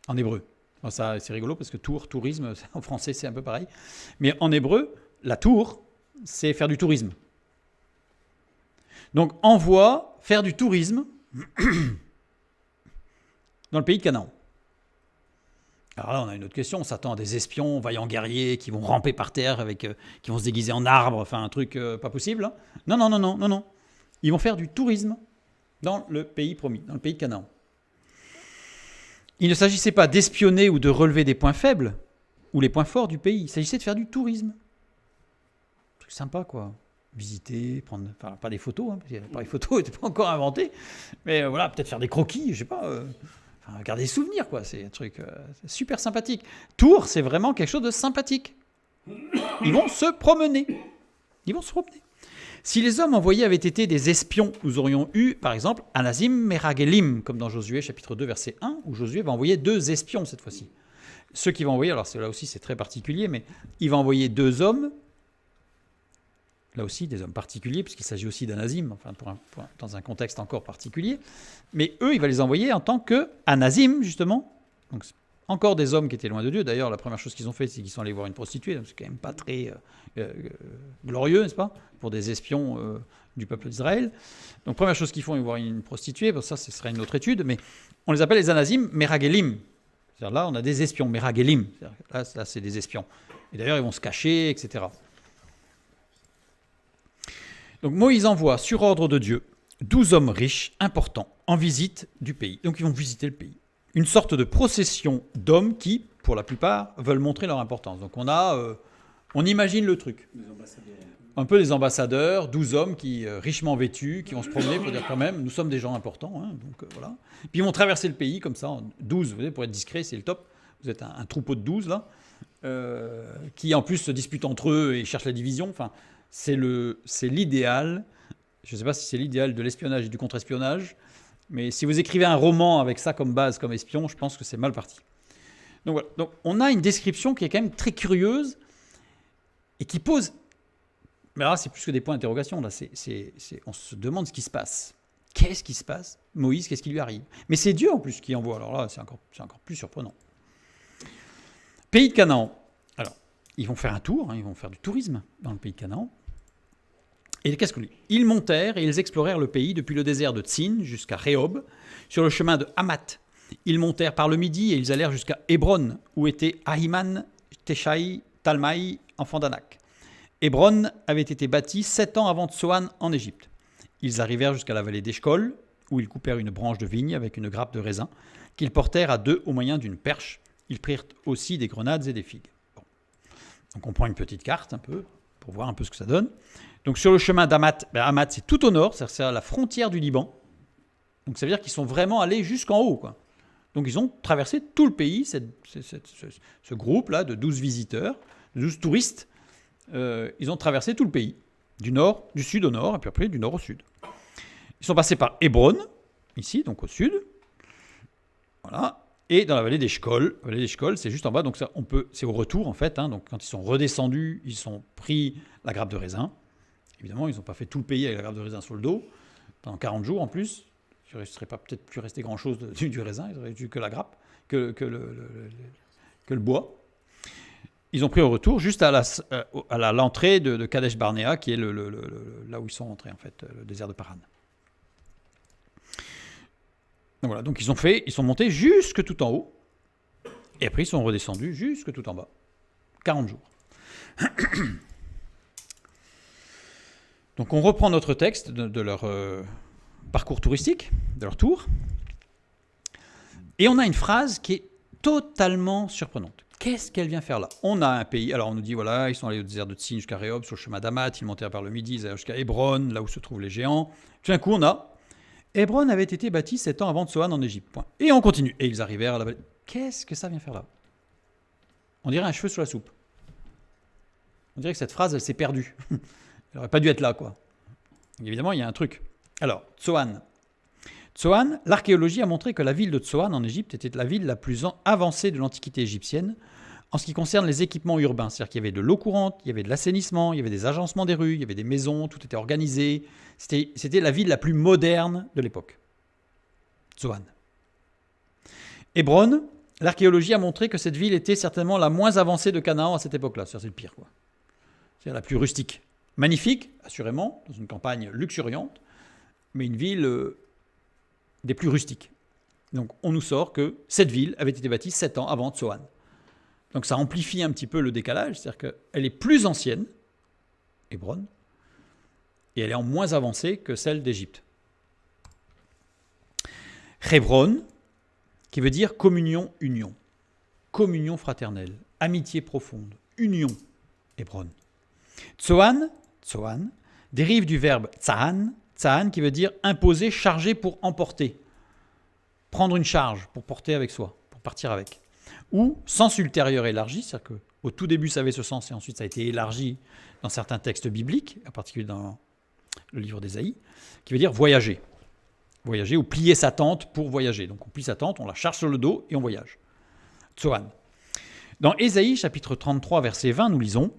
en hébreu. Bon, ça, c'est rigolo parce que tour, tourisme, en français c'est un peu pareil. Mais en hébreu, la tour, c'est faire du tourisme. Donc envoie faire du tourisme dans le pays de Canaan. Alors là, on a une autre question. On s'attend à des espions, vaillants guerriers, qui vont ramper par terre, qui vont se déguiser en arbre, enfin un truc pas possible. Hein. Non. Ils vont faire du tourisme dans le pays promis, dans le pays de Canaan. Il ne s'agissait pas d'espionner ou de relever des points faibles ou les points forts du pays. Il s'agissait de faire du tourisme. Un truc sympa, quoi. Visiter, prendre, enfin, pas des photos, hein, parce que l'appareil photo n'était pas encore inventé, mais voilà, peut-être faire des croquis, je sais pas. Garder des souvenirs, quoi. C'est un truc super sympathique. Tours, c'est vraiment quelque chose de sympathique. Ils vont se promener. Si les hommes envoyés avaient été des espions, nous aurions eu, par exemple, Anazim Meragelim, comme dans Josué, chapitre 2, verset 1, où Josué va envoyer 2 espions cette fois-ci. Ceux qui vont envoyer, alors là aussi c'est très particulier, mais il va envoyer 2 hommes, là aussi des hommes particuliers, puisqu'il s'agit aussi d'Anazim, enfin dans un contexte encore particulier, mais eux, il va les envoyer en tant que Anazim, justement, donc encore des hommes qui étaient loin de Dieu. D'ailleurs, la première chose qu'ils ont fait, c'est qu'ils sont allés voir une prostituée. Donc c'est quand même pas très glorieux, n'est-ce pas, pour des espions du peuple d'Israël. Donc première chose qu'ils font, ils vont voir une prostituée. Bon, ça, ce serait une autre étude, mais on les appelle les Anazim Meragelim. C'est-à-dire là, on a des espions, Meragelim. Là, c'est des espions. Et d'ailleurs, ils vont se cacher, etc. Donc Moïse envoie, sur ordre de Dieu, 12 hommes riches, importants, en visite du pays. Donc ils vont visiter le pays. Une sorte de procession d'hommes qui, pour la plupart, veulent montrer leur importance. Donc on imagine le truc. Un peu les ambassadeurs, 12 hommes qui, richement vêtus, qui vont se promener pour dire quand même, nous sommes des gens importants. Hein, donc voilà. Puis ils vont traverser le pays comme ça, 12, vous voyez, pour être discret, c'est le top. Vous êtes un troupeau de 12 là, qui en plus se disputent entre eux et cherchent la division. Enfin, c'est l'idéal. Je ne sais pas si c'est l'idéal de l'espionnage et du contre-espionnage. Mais si vous écrivez un roman avec ça comme base, comme espion, je pense que c'est mal parti. Donc voilà. Donc, on a une description qui est quand même très curieuse et qui pose... Mais là, c'est plus que des points d'interrogation. Là, on se demande ce qui se passe. Qu'est-ce qui se passe? Moïse, qu'est-ce qui lui arrive? Mais c'est Dieu en plus qui envoie. Alors là, c'est encore plus surprenant. Pays de Canaan. Alors, ils vont faire un tour, ils vont faire du tourisme dans le pays de Canaan. Et qu'est-ce que dit? Ils montèrent et ils explorèrent le pays depuis le désert de Tsin jusqu'à Rehob, sur le chemin de Hamath. Ils montèrent par le midi et ils allèrent jusqu'à Hébron, où étaient Ahiman, Teshaï, Talmaï, enfants d'Anak. Hébron avait été bâti 7 ans avant Tsoan en Égypte. Ils arrivèrent jusqu'à la vallée d'Eshcol, où ils coupèrent une branche de vigne avec une grappe de raisin, qu'ils portèrent à 2 au moyen d'une perche. Ils prirent aussi des grenades et des figues. Bon. Donc on prend une petite carte un peu, pour voir un peu ce que ça donne. Donc sur le chemin d'Hamath, Hamath c'est tout au nord, c'est à la frontière du Liban. Donc ça veut dire qu'ils sont vraiment allés jusqu'en haut, quoi. Donc ils ont traversé tout le pays, ce groupe-là de 12 visiteurs, 12 touristes. Ils ont traversé tout le pays, du sud au nord, et puis après du nord au sud. Ils sont passés par Hébron, ici, donc au sud. Voilà. Et dans la vallée d'Eshcol. La vallée d'Eshcol, c'est juste en bas, donc ça, c'est au retour en fait. Donc quand ils sont redescendus, ils ont pris la grappe de raisin. Évidemment, ils n'ont pas fait tout le pays avec la grappe de raisin sur le dos, pendant 40 jours en plus. Il ne serait pas peut-être plus resté grand-chose du raisin, il n'aurait eu que la grappe, que le bois. Ils ont pris au retour juste à l'entrée de Kadesh Barnea, qui est là où ils sont entrés, en fait, le désert de Paran. Donc voilà, donc ils sont montés jusque tout en haut, et après ils sont redescendus jusque tout en bas. 40 jours. Donc on reprend notre texte de leur parcours touristique, de leur tour, et on a une phrase qui est totalement surprenante. Qu'est-ce qu'elle vient faire là? On a un pays, alors on nous dit, voilà, ils sont allés au désert de Tsin jusqu'à Rehob, sur le chemin d'Hamath, ils montèrent par le midi, ils allèrent jusqu'à Hébron, là où se trouvent les géants. Tout d'un coup, on a, Hébron avait été bâti 7 ans avant Tsoan en Égypte. Point. Et on continue. Et ils arrivèrent à la vallée. Qu'est-ce que ça vient faire là? On dirait un cheveu sur la soupe. On dirait que cette phrase, elle s'est perdue. Elle n'aurait pas dû être là, quoi. Et évidemment, il y a un truc. Alors, Tsoan. Tsoan, l'archéologie a montré que la ville de Tsoan en Égypte était la ville la plus avancée de l'Antiquité égyptienne en ce qui concerne les équipements urbains. C'est-à-dire qu'il y avait de l'eau courante, il y avait de l'assainissement, il y avait des agencements des rues, il y avait des maisons, tout était organisé. C'était la ville la plus moderne de l'époque. Tsoan. Hébron, l'archéologie a montré que cette ville était certainement la moins avancée de Canaan à cette époque-là. C'est le pire, quoi. C'est la plus rustique. Magnifique, assurément, dans une campagne luxuriante, mais une ville des plus rustiques. Donc on nous sort que cette ville avait été bâtie 7 ans avant Tsoan. Donc ça amplifie un petit peu le décalage, c'est-à-dire qu'elle est plus ancienne, Hébron, et elle est en moins avancée que celle d'Égypte. Hébron, qui veut dire communion, union. Communion fraternelle, amitié profonde, union, Hébron. Tsoan, dérive du verbe tsahan, qui veut dire imposer, charger pour emporter. Prendre une charge pour porter avec soi, pour partir avec. Ou sens ultérieur élargi, c'est-à-dire qu'au tout début ça avait ce sens et ensuite ça a été élargi dans certains textes bibliques, en particulier dans le livre d'Ésaïe, qui veut dire voyager. Voyager ou plier sa tente pour voyager. Donc on plie sa tente, on la charge sur le dos et on voyage. Tsoan. Dans Ésaïe chapitre 33 verset 20, nous lisons: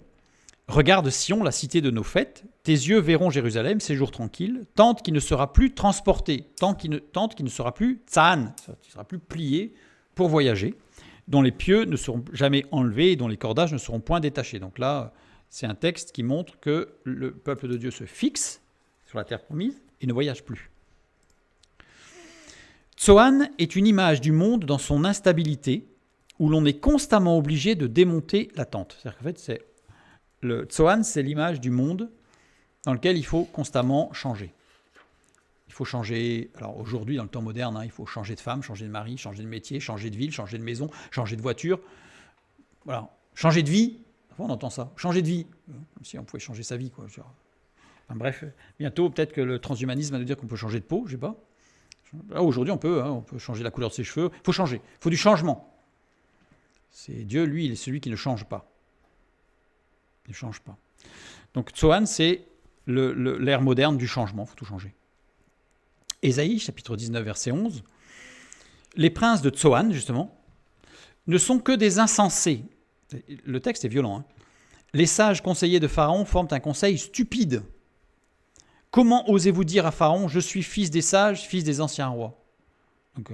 Regarde Sion, la cité de nos fêtes, tes yeux verront Jérusalem, séjour tranquille, tente qui ne sera plus transportée, tente qui ne sera plus tsahan, qui ne sera plus pliée pour voyager, dont les pieux ne seront jamais enlevés et dont les cordages ne seront point détachés. Donc là, c'est un texte qui montre que le peuple de Dieu se fixe sur la terre promise et ne voyage plus. Tsoan est une image du monde dans son instabilité, où l'on est constamment obligé de démonter la tente. C'est-à-dire qu'en fait, le Tsoan, c'est l'image du monde dans lequel il faut constamment changer. Il faut changer, alors aujourd'hui, dans le temps moderne, il faut changer de femme, changer de mari, changer de métier, changer de ville, changer de maison, changer de voiture. Voilà. Changer de vie, parfois on entend ça, changer de vie, comme si on pouvait changer sa vie, quoi. Enfin, bref, bientôt, peut-être que le transhumanisme va nous dire qu'on peut changer de peau, je sais pas. Là, aujourd'hui, on peut changer la couleur de ses cheveux. Il faut changer, il faut du changement. C'est Dieu, lui, il est celui qui ne change pas. Il ne change pas. Donc Tsoan, c'est l'ère moderne du changement, il faut tout changer. Ésaïe, chapitre 19, verset 11, les princes de Tsoan, justement, ne sont que des insensés. Le texte est violent. Hein. Les sages conseillers de Pharaon forment un conseil stupide. Comment osez-vous dire à Pharaon, je suis fils des sages, fils des anciens rois? Donc,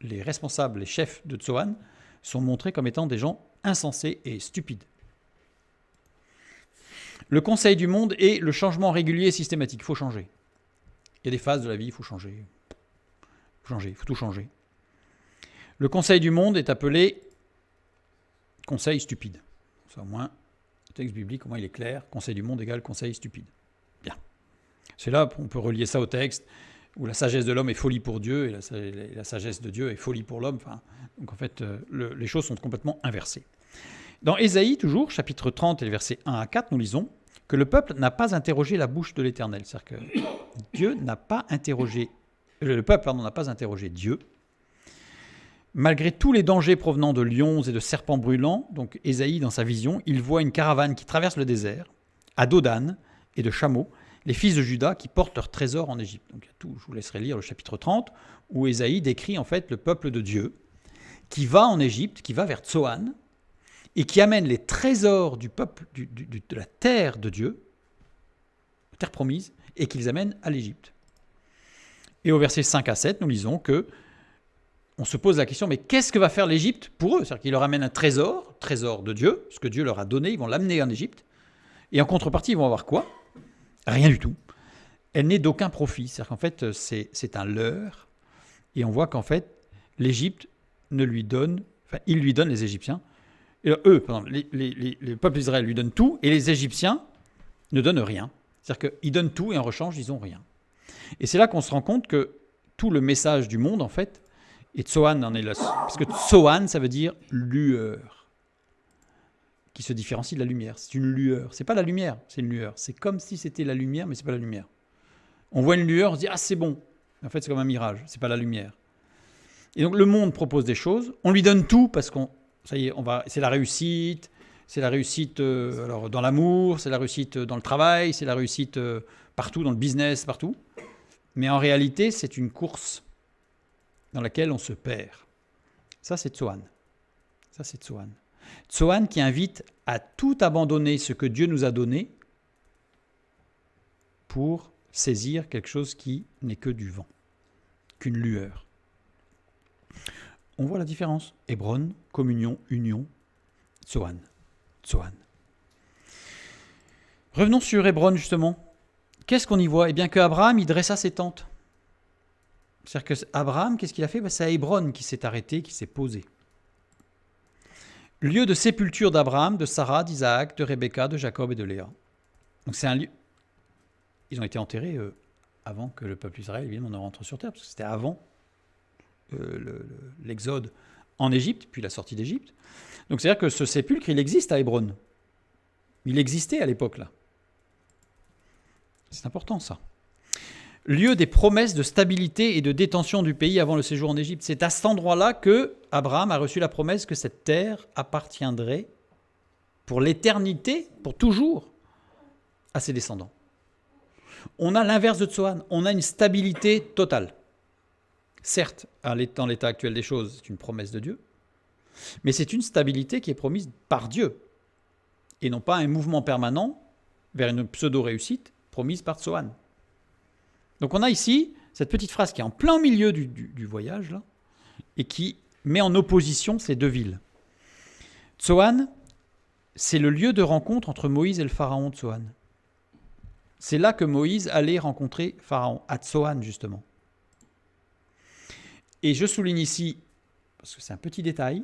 les responsables, les chefs de Tsoan sont montrés comme étant des gens insensés et stupides. Le conseil du monde est le changement régulier et systématique. Il faut changer. Il y a des phases de la vie, il faut changer. Il faut tout changer. Le conseil du monde est appelé conseil stupide. Ça, au moins, le texte biblique, au moins, il est clair. Conseil du monde égale conseil stupide. Bien. C'est là on peut relier ça au texte où la sagesse de l'homme est folie pour Dieu et la sagesse de Dieu est folie pour l'homme. Enfin, donc en fait, les choses sont complètement inversées. Dans Ésaïe, toujours, chapitre 30 et versets 1 à 4, nous lisons que le peuple n'a pas interrogé la bouche de l'Éternel. C'est-à-dire que Dieu n'a pas interrogé, le peuple n'a pas interrogé Dieu. Malgré tous les dangers provenant de lions et de serpents brûlants, donc Ésaïe, dans sa vision, il voit une caravane qui traverse le désert, à dos d'âne et de chameaux, les fils de Juda qui portent leur trésor en Égypte. Donc, je vous laisserai lire le chapitre 30, où Ésaïe décrit en fait le peuple de Dieu, qui va en Égypte, qui va vers Tsoan, et qui amène les trésors du peuple, de la terre de Dieu, la terre promise, et qu'ils amènent à l'Égypte. Et au verset 5 à 7, nous lisons que on se pose la question, mais qu'est-ce que va faire l'Égypte pour eux? C'est-à-dire qu'il leur amène un trésor de Dieu, ce que Dieu leur a donné, ils vont l'amener en Égypte, et en contrepartie, ils vont avoir quoi? Rien du tout. Elle n'est d'aucun profit. C'est-à-dire qu'en fait, c'est un leurre, et on voit qu'en fait, l'Égypte ne lui donne, enfin, il lui donne les Égyptiens, et les peuples d'Israël lui donnent tout, et les Égyptiens ne donnent rien. C'est-à-dire qu'ils donnent tout, et en rechange, ils n'ont rien. Et c'est là qu'on se rend compte que tout le message du monde, en fait, et Tsoan en est là, parce que Tsoan, ça veut dire lueur, qui se différencie de la lumière. C'est une lueur. C'est pas la lumière, c'est une lueur. C'est comme si c'était la lumière, mais c'est pas la lumière. On voit une lueur, on se dit, ah, c'est bon. En fait, c'est comme un mirage, c'est pas la lumière. Et donc, le monde propose des choses, on lui donne tout, parce ça y est, c'est la réussite, alors, dans l'amour, c'est la réussite dans le travail, c'est la réussite partout, dans le business, partout. Mais en réalité, c'est une course dans laquelle on se perd. Ça, c'est Tsoan. Tsoan qui invite à tout abandonner ce que Dieu nous a donné pour saisir quelque chose qui n'est que du vent, qu'une lueur. On voit la différence. Hébron, communion, union, Tsoan. Revenons sur Hébron, justement. Qu'est-ce qu'on y voit? Eh bien, qu'Abraham, il dressa ses tentes. C'est-à-dire qu'Abraham, qu'est-ce qu'il a fait? C'est à Hébron qui s'est arrêté, qui s'est posé. Lieu de sépulture d'Abraham, de Sarah, d'Isaac, de Rebecca, de Jacob et de Léa. Donc c'est un lieu. Ils ont été enterrés avant que le peuple d'Israël, évidemment, ne rentre sur terre, parce que c'était avant l'exode en Égypte, puis la sortie d'Égypte. Donc c'est-à-dire que ce sépulcre, il existe à Hébron. Il existait à l'époque, là. C'est important, ça. Lieu des promesses de stabilité et de détention du pays avant le séjour en Égypte. C'est à cet endroit-là que Abraham a reçu la promesse que cette terre appartiendrait pour l'éternité, pour toujours, à ses descendants. On a l'inverse de Tsoan, on a une stabilité totale. Certes, dans l'état actuel des choses, c'est une promesse de Dieu, mais c'est une stabilité qui est promise par Dieu, et non pas un mouvement permanent vers une pseudo-réussite promise par Tsoan. Donc on a ici cette petite phrase qui est en plein milieu du voyage, là, et qui met en opposition ces deux villes. Tsoan, c'est le lieu de rencontre entre Moïse et le pharaon de Tsoan. C'est là que Moïse allait rencontrer Pharaon, à Tsoan justement. Et je souligne ici, parce que c'est un petit détail,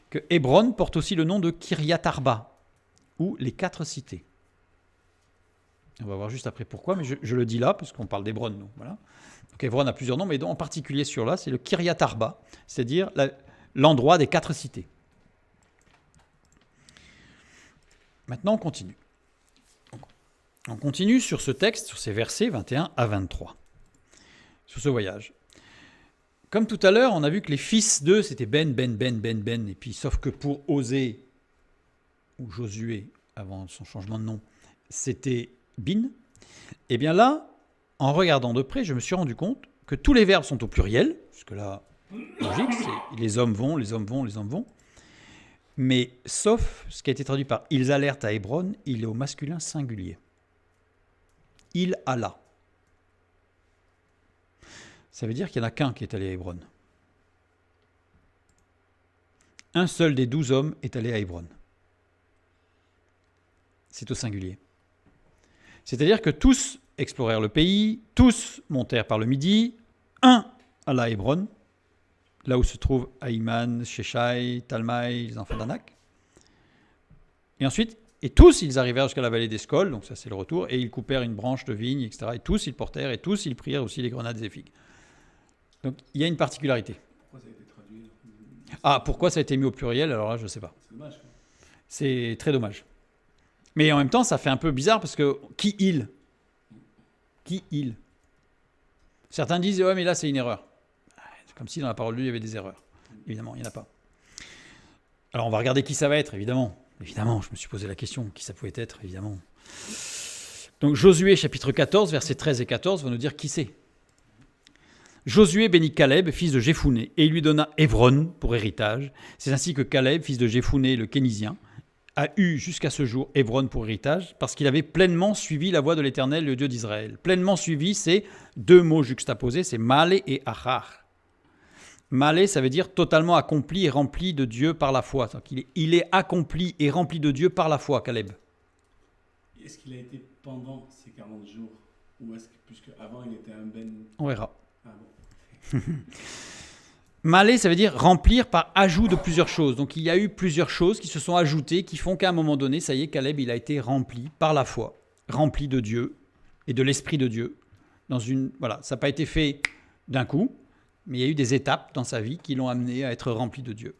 que Hébron porte aussi le nom de Kiryat Arba, ou les 4 cités. On va voir juste après pourquoi, mais je le dis là, parce qu'on parle d'Hébron, nous. Voilà. Donc Hébron a plusieurs noms, mais en particulier sur là, c'est le Kiryat Arba, c'est-à-dire l'endroit des 4 cités. Maintenant, on continue. On continue sur ce texte, sur ces versets 21 à 23, sur ce voyage. Comme tout à l'heure, on a vu que les fils d'eux, c'était Ben, et puis sauf que pour Osée, ou Josué, avant son changement de nom, c'était Bin. Et bien là, en regardant de près, je me suis rendu compte que tous les verbes sont au pluriel, parce que là, logique, c'est les hommes vont, les hommes vont, les hommes vont. Mais sauf ce qui a été traduit par ils allèrent à Hébron, il est au masculin singulier. Il alla. Ça veut dire qu'il n'y en a qu'un qui est allé à Hébron. Un seul des 12 hommes est allé à Hébron. C'est au singulier. C'est-à-dire que tous explorèrent le pays, tous montèrent par le midi, un alla à Hébron, là où se trouvent Ahiman, Sheshai, Talmaï, les enfants d'Anak. Et ensuite, et tous ils arrivèrent jusqu'à la vallée d'Escol, donc ça c'est le retour, et ils coupèrent une branche de vigne, etc. Et tous ils portèrent, et tous ils prièrent aussi les grenades et les figues. Donc il y a une particularité. Pourquoi ça a été traduit? Ah, pourquoi ça a été mis au pluriel? Alors là, je ne sais pas. C'est dommage. Quoi. C'est très dommage. Mais en même temps, ça fait un peu bizarre parce que qui il? Certains disent, ouais, mais là c'est une erreur. C'est comme si dans la parole de Dieu, il y avait des erreurs. Évidemment, il n'y en a pas. Alors on va regarder qui ça va être, évidemment. Évidemment, je me suis posé la question, qui ça pouvait être, évidemment. Donc Josué, chapitre 14, versets 13 et 14, va nous dire qui c'est. Josué bénit Caleb, fils de Jephouné, et il lui donna Hébron pour héritage. C'est ainsi que Caleb, fils de Jephouné, le Kénisien, a eu jusqu'à ce jour Hébron pour héritage, parce qu'il avait pleinement suivi la voie de l'Éternel, le Dieu d'Israël. Pleinement suivi, c'est deux mots juxtaposés, c'est Malé et Achar. Malé, ça veut dire totalement accompli et rempli de Dieu par la foi. Donc il est accompli et rempli de Dieu par la foi, Caleb. Est-ce qu'il a été pendant ces 40 jours? Ou est-ce que, puisque avant il était un ben... On verra. Ah bon. Malé, ça veut dire remplir par ajout de plusieurs choses. Donc il y a eu plusieurs choses qui se sont ajoutées, qui font qu'à un moment donné, ça y est, Caleb, il a été rempli par la foi, rempli de Dieu et de l'Esprit de Dieu. Voilà, ça n'a pas été fait d'un coup, mais il y a eu des étapes dans sa vie qui l'ont amené à être rempli de Dieu.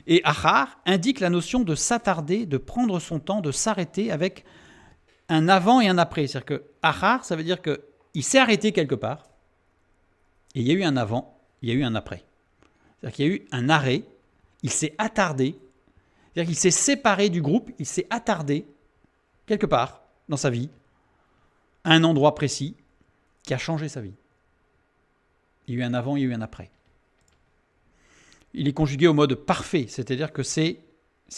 Et Achar indique la notion de s'attarder, de prendre son temps, de s'arrêter avec un avant et un après. C'est-à-dire que Achar, ça veut dire qu'il s'est arrêté quelque part, et il y a eu un avant, il y a eu un après. C'est-à-dire qu'il y a eu un arrêt, il s'est attardé, c'est-à-dire qu'il s'est séparé du groupe, il s'est attardé quelque part dans sa vie, à un endroit précis qui a changé sa vie. Il y a eu un avant, il y a eu un après. Il est conjugué au mode parfait, c'est-à-dire que c'est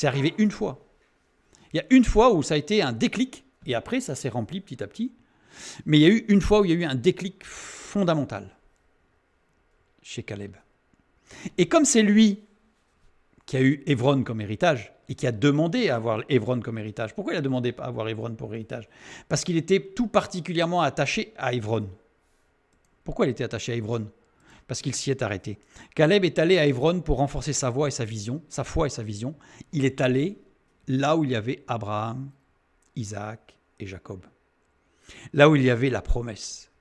arrivé une fois. Il y a une fois où ça a été un déclic, et après ça s'est rempli petit à petit, mais il y a eu une fois où il y a eu un déclic fondamental chez Caleb. Et comme c'est lui qui a eu Hébron comme héritage, et qui a demandé à avoir Hébron comme héritage, pourquoi il a demandé à avoir Hébron pour héritage? Parce qu'il était tout particulièrement attaché à Hébron. Pourquoi il était attaché à Hébron? Parce qu'il s'y est arrêté. Caleb est allé à Hébron pour renforcer sa foi et sa vision. Il est allé là où il y avait Abraham, Isaac et Jacob. Là où il y avait la promesse.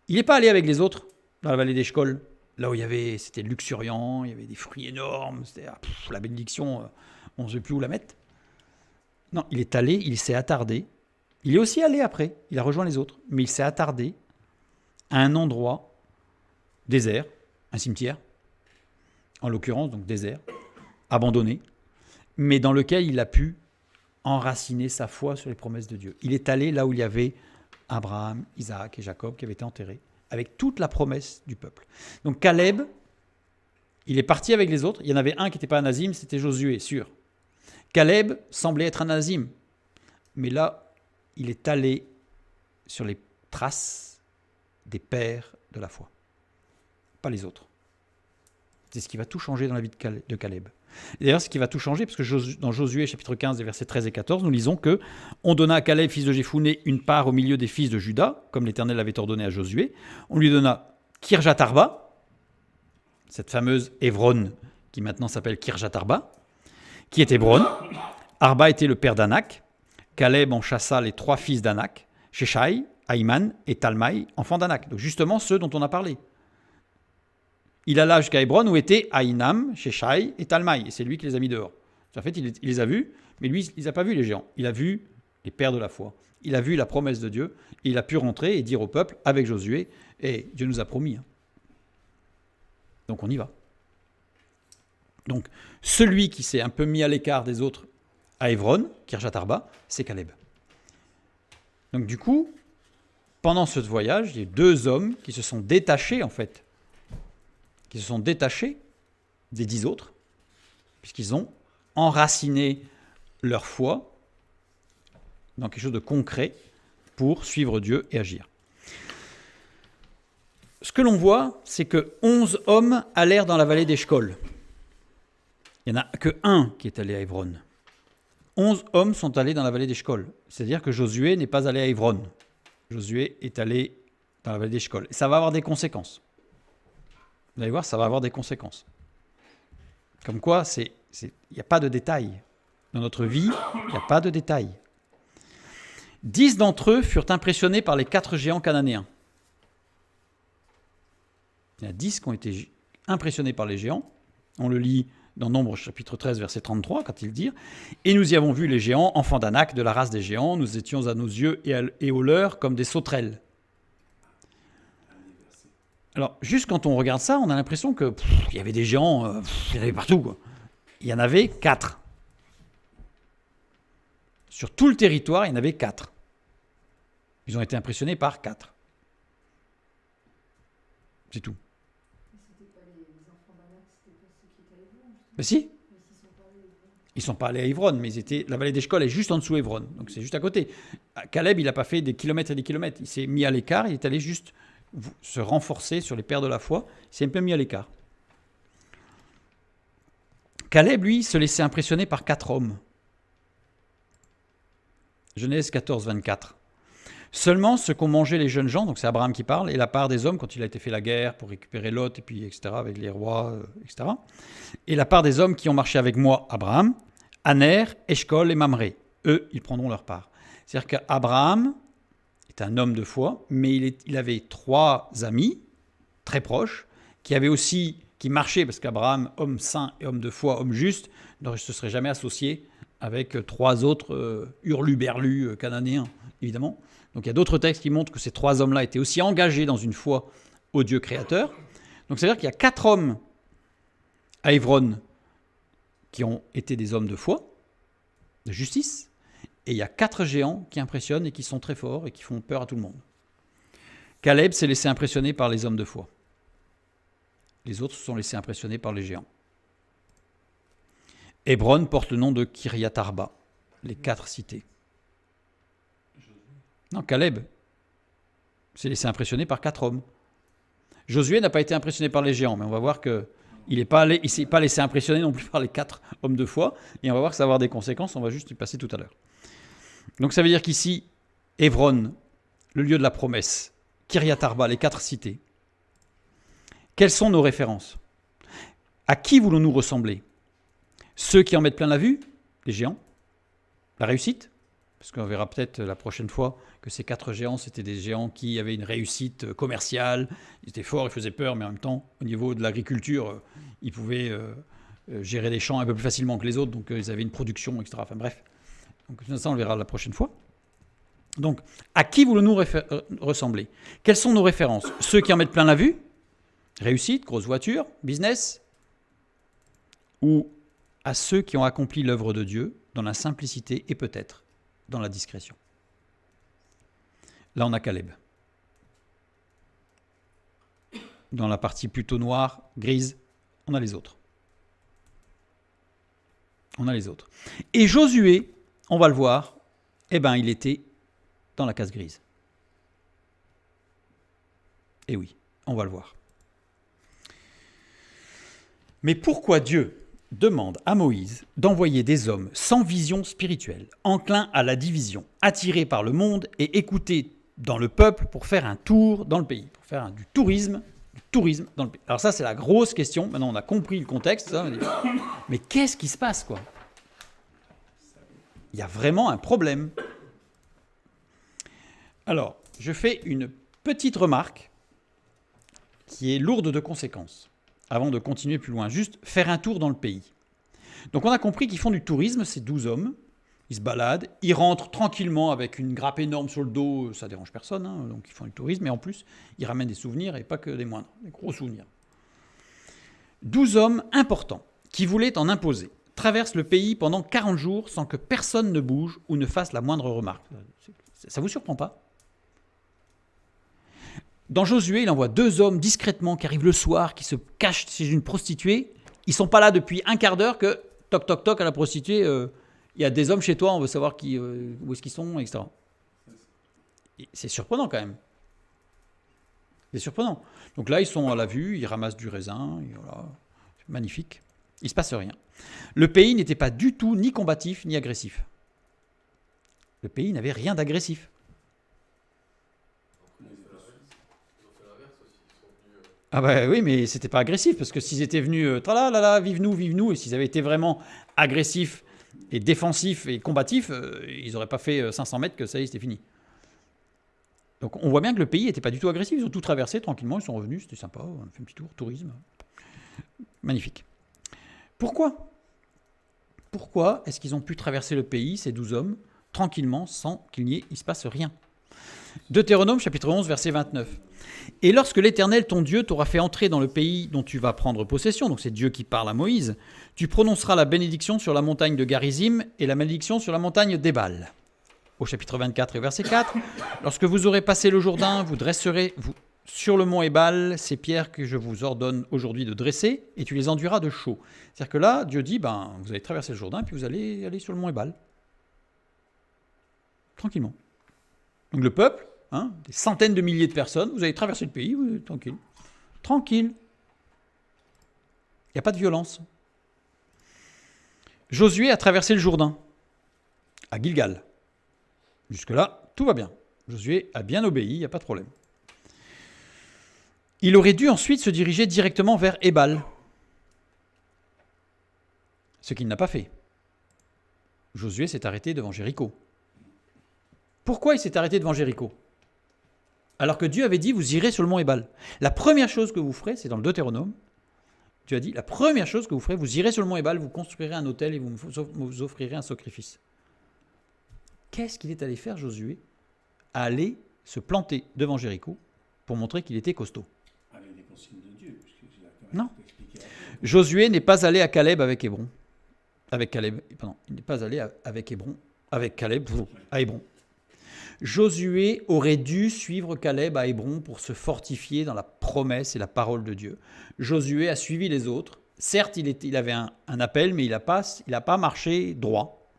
Il n'est pas allé avec les autres dans la vallée d'Eshcol, là où c'était luxuriant, il y avait des fruits énormes, c'était la bénédiction, on ne sait plus où la mettre. Non, il est allé, il s'est attardé. Il est aussi allé après, il a rejoint les autres, mais il s'est attardé à un endroit désert, un cimetière, en l'occurrence, donc désert, abandonné, mais dans lequel il a pu enraciner sa foi sur les promesses de Dieu. Il est allé là où il y avait Abraham, Isaac et Jacob qui avaient été enterrés, avec toute la promesse du peuple. Donc Caleb, il est parti avec les autres. Il y en avait un qui n'était pas un Nazim, c'était Josué, sûr. Caleb semblait être un Nazim, mais là, il est allé sur les traces des pères de la foi, pas les autres. C'est ce qui va tout changer dans la vie de Caleb. Et d'ailleurs, ce qui va tout changer, parce que dans Josué, chapitre 15, versets 13 et 14, nous lisons que on donna à Caleb, fils de Jephouné, une part au milieu des fils de Juda, comme l'Éternel l'avait ordonné à Josué. On lui donna Kirjat Arba, cette fameuse Hébron, qui maintenant s'appelle Kirjat Arba, qui est Hébron. Arba était le père d'Anak. Caleb en chassa les 3 fils d'Anak, Sheshai, Ahiman et Talmaï, enfants d'Anak. Donc justement ceux dont on a parlé. Il alla jusqu'à Hébron où étaient Ahinam, Sheshai et Talmaï. Et c'est lui qui les a mis dehors. En fait, il les a vus, mais lui, il n'a pas vu les géants. Il a vu les pères de la foi. Il a vu la promesse de Dieu. Et il a pu rentrer et dire au peuple, avec Josué, et Dieu nous a promis. Donc on y va. Donc celui qui s'est un peu mis à l'écart des autres à Hébron, Kirjat Arba, c'est Caleb. Donc du coup, pendant ce voyage, il y a eu 2 hommes qui se sont détachés, en fait, qui se sont détachés des 10 autres, puisqu'ils ont enraciné leur foi dans quelque chose de concret pour suivre Dieu et agir. Ce que l'on voit, c'est que 11 hommes allèrent dans la vallée d'Eshcol. Il n'y en a que 1 qui est allé à Hébron. 11 hommes sont allés dans la vallée d'Eshcol. C'est-à-dire que Josué n'est pas allé à Hébron. Josué est allé dans la vallée d'Eshcol. Et ça va avoir des conséquences. Vous allez voir, ça va avoir des conséquences. Comme quoi, il n'y a pas de détails. Dans notre vie, il n'y a pas de détails. 10 d'entre eux furent impressionnés par les 4 géants cananéens. Il y en a 10 qui ont été impressionnés par les géants. On le lit dans Nombres chapitre 13, verset 33, quand ils dirent « Et nous y avons vu les géants, enfants d'Anak, de la race des géants. Nous étions à nos yeux et aux leurs comme des sauterelles. » Alors, juste quand on regarde ça, on a l'impression que il y avait des géants, il y en avait partout, quoi. Il y en avait 4. Sur tout le territoire, il y en avait 4. Ils ont été impressionnés par 4. C'est tout. Ben si. Ils ne sont pas allés à Hébron, mais la vallée d'Eshcol est juste en dessous d'Hébron. Donc c'est juste à côté. Caleb, il n'a pas fait des kilomètres et des kilomètres. Il s'est mis à l'écart, il est allé juste se renforcer sur les pères de la foi. Il s'est un peu mis à l'écart. Caleb, lui, se laissait impressionner par 4 hommes. Genèse 14, 24. Seulement ce qu'ont mangé les jeunes gens, donc c'est Abraham qui parle, et la part des hommes quand il a été fait la guerre pour récupérer Lot, et puis etc., avec les rois, etc. Et la part des hommes qui ont marché avec moi, Abraham, Aner, Eshcol et Mamré. Eux, ils prendront leur part. C'est-à-dire qu'Abraham est un homme de foi, mais il avait 3 amis très proches, qui marchaient, parce qu'Abraham, homme saint et homme de foi, homme juste, ne se serait jamais associé avec 3 autres hurluberlus cananéens, évidemment. Donc il y a d'autres textes qui montrent que ces 3 hommes-là étaient aussi engagés dans une foi au Dieu créateur. Donc ça veut dire qu'il y a 4 hommes à Hébron qui ont été des hommes de foi, de justice, et il y a 4 géants qui impressionnent et qui sont très forts et qui font peur à tout le monde. Caleb s'est laissé impressionner par les hommes de foi. Les autres se sont laissés impressionner par les géants. Hébron porte le nom de Kiryat Arba, les 4 cités. Non, Caleb s'est laissé impressionner par 4 hommes. Josué n'a pas été impressionné par les géants, mais on va voir qu'il ne s'est pas laissé impressionner non plus par les 4 hommes de foi, et on va voir que ça va avoir des conséquences, on va juste y passer tout à l'heure. Donc ça veut dire qu'ici, Hébron, le lieu de la promesse, Kiryat Arba, les 4 cités, quelles sont nos références? À qui voulons-nous ressembler? Ceux qui en mettent plein la vue, les géants, la réussite, parce qu'on verra peut-être la prochaine fois que ces 4 géants, c'était des géants qui avaient une réussite commerciale, ils étaient forts, ils faisaient peur, mais en même temps, au niveau de l'agriculture, ils pouvaient gérer les champs un peu plus facilement que les autres, donc ils avaient une production, etc. Enfin bref, donc ça on le verra la prochaine fois. Donc, à qui voulons-nous ressembler? Quelles sont nos références? Ceux qui en mettent plein la vue, réussite, grosse voiture, business, ou à ceux qui ont accompli l'œuvre de Dieu dans la simplicité et peut-être dans la discrétion. Là, on a Caleb. Dans la partie plutôt noire, grise, on a les autres. On a les autres. Et Josué, on va le voir, il était dans la case grise. Et oui, on va le voir. Mais pourquoi Dieu demande à Moïse d'envoyer des hommes sans vision spirituelle, enclins à la division, attirés par le monde et écoutés dans le peuple pour faire un tour dans le pays, pour faire du tourisme dans le pays. Alors ça, c'est la grosse question. Maintenant, on a compris le contexte. Mais qu'est-ce qui se passe, quoi? Il y a vraiment un problème. Alors, je fais une petite remarque qui est lourde de conséquences. Avant de continuer plus loin, juste faire un tour dans le pays. Donc on a compris qu'ils font du tourisme, ces 12 hommes, ils se baladent, ils rentrent tranquillement avec une grappe énorme sur le dos, ça ne dérange personne, hein, donc ils font du tourisme, mais en plus, ils ramènent des souvenirs, et pas que des moindres, des gros souvenirs. 12 hommes importants, qui voulaient en imposer, traversent le pays pendant 40 jours sans que personne ne bouge ou ne fasse la moindre remarque. Ça ne vous surprend pas? Dans Josué, il envoie 2 hommes discrètement qui arrivent le soir, qui se cachent chez une prostituée. Ils ne sont pas là depuis un quart d'heure que, toc, toc, toc, à la prostituée, il y a des hommes chez toi, on veut savoir où est-ce qu'ils sont, etc. Et c'est surprenant quand même. C'est surprenant. Donc là, ils sont à la vue, ils ramassent du raisin, et voilà. C'est magnifique. Il ne se passe rien. Le pays n'était pas du tout ni combatif ni agressif. Le pays n'avait rien d'agressif. Ah bah oui, mais c'était pas agressif, parce que s'ils étaient venus, tralalala, vive-nous, et s'ils avaient été vraiment agressifs et défensifs et combatifs, ils n'auraient pas fait 500 mètres que ça y est, c'était fini. Donc on voit bien que le pays n'était pas du tout agressif, ils ont tout traversé tranquillement, ils sont revenus, c'était sympa, on a fait un petit tour, tourisme. Magnifique. Pourquoi est-ce qu'ils ont pu traverser le pays, ces 12 hommes, tranquillement, sans qu'il se passe rien? Deutéronome, chapitre 11, verset 29. « Et lorsque l'Éternel, ton Dieu, t'aura fait entrer dans le pays dont tu vas prendre possession, donc c'est Dieu qui parle à Moïse, tu prononceras la bénédiction sur la montagne de Garizim et la malédiction sur la montagne d'Ébal. » Au chapitre 24 et verset 4, « Lorsque vous aurez passé le Jourdain, vous dresserez sur le mont Ébal ces pierres que je vous ordonne aujourd'hui de dresser, et tu les enduiras de chaux. » C'est-à-dire que là, Dieu dit, vous allez traverser le Jourdain, puis vous allez aller sur le mont Ébal. Tranquillement. Donc le peuple, des centaines de milliers de personnes, vous allez traverser le pays, tranquille. Tranquille. Il n'y a pas de violence. Josué a traversé le Jourdain, à Gilgal. Jusque-là, tout va bien. Josué a bien obéi, il n'y a pas de problème. Il aurait dû ensuite se diriger directement vers Ébal, ce qu'il n'a pas fait. Josué s'est arrêté devant Jéricho. Pourquoi il s'est arrêté devant Jéricho? Alors que Dieu avait dit, vous irez sur le mont Ébal. La première chose que vous ferez, c'est dans le Deutéronome, Dieu a dit, la première chose que vous ferez, vous irez sur le mont Ébal, vous construirez un autel et vous offrirez un sacrifice. Qu'est-ce qu'il est allé faire, Josué? Aller se planter devant Jéricho pour montrer qu'il était costaud. Avec des consignes de Dieu. Non. Josué n'est pas allé à Caleb avec Hébron. Il n'est pas allé avec Caleb à Hébron. Josué aurait dû suivre Caleb à Hébron pour se fortifier dans la promesse et la parole de Dieu. Josué a suivi les autres. Certes, il avait un appel, mais il n'a pas marché droit.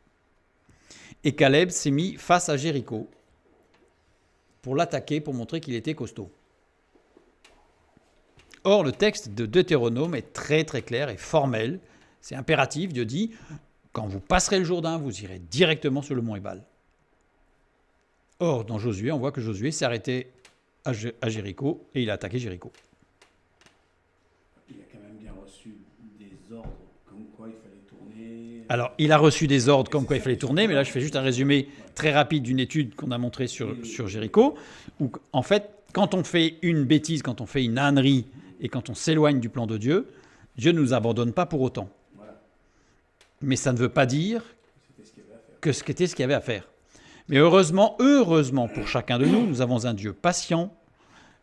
Et Caleb s'est mis face à Jéricho pour l'attaquer, pour montrer qu'il était costaud. Or, le texte de Deutéronome est très très clair et formel. C'est impératif. Dieu dit, quand vous passerez le Jourdain, vous irez directement sur le mont Ébal. Or, dans Josué, on voit que Josué s'est arrêté à Jéricho et il a attaqué Jéricho. Il a quand même bien reçu des ordres comme quoi il fallait tourner. Alors, il a reçu des ordres comme quoi il fallait tourner, mais là, je fais juste un résumé très rapide d'une étude qu'on a montrée sur Jéricho, où, en fait, quand on fait une bêtise, quand on fait une ânerie et quand on s'éloigne du plan de Dieu, Dieu ne nous abandonne pas pour autant. Voilà. Mais ça ne veut pas dire C'était ce qu'il y avait à faire. Mais heureusement pour chacun de nous, nous avons un Dieu patient,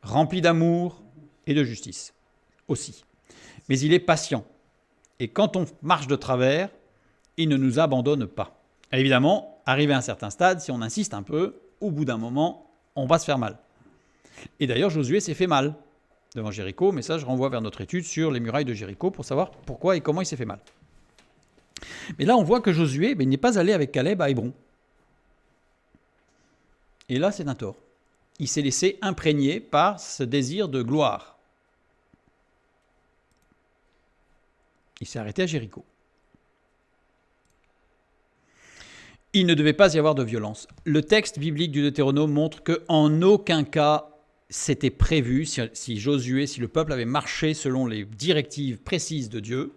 rempli d'amour et de justice aussi. Mais il est patient. Et quand on marche de travers, il ne nous abandonne pas. Et évidemment, arrivé à un certain stade, si on insiste un peu, au bout d'un moment, on va se faire mal. Et d'ailleurs, Josué s'est fait mal devant Jéricho, mais ça, je renvoie vers notre étude sur les murailles de Jéricho pour savoir pourquoi et comment il s'est fait mal. Mais là, on voit que Josué n'est pas allé avec Caleb à Hébron. Et là, c'est un tort. Il s'est laissé imprégner par ce désir de gloire. Il s'est arrêté à Jéricho. Il ne devait pas y avoir de violence. Le texte biblique du Deutéronome montre qu'en aucun cas c'était prévu, si Josué, si le peuple avait marché selon les directives précises de Dieu,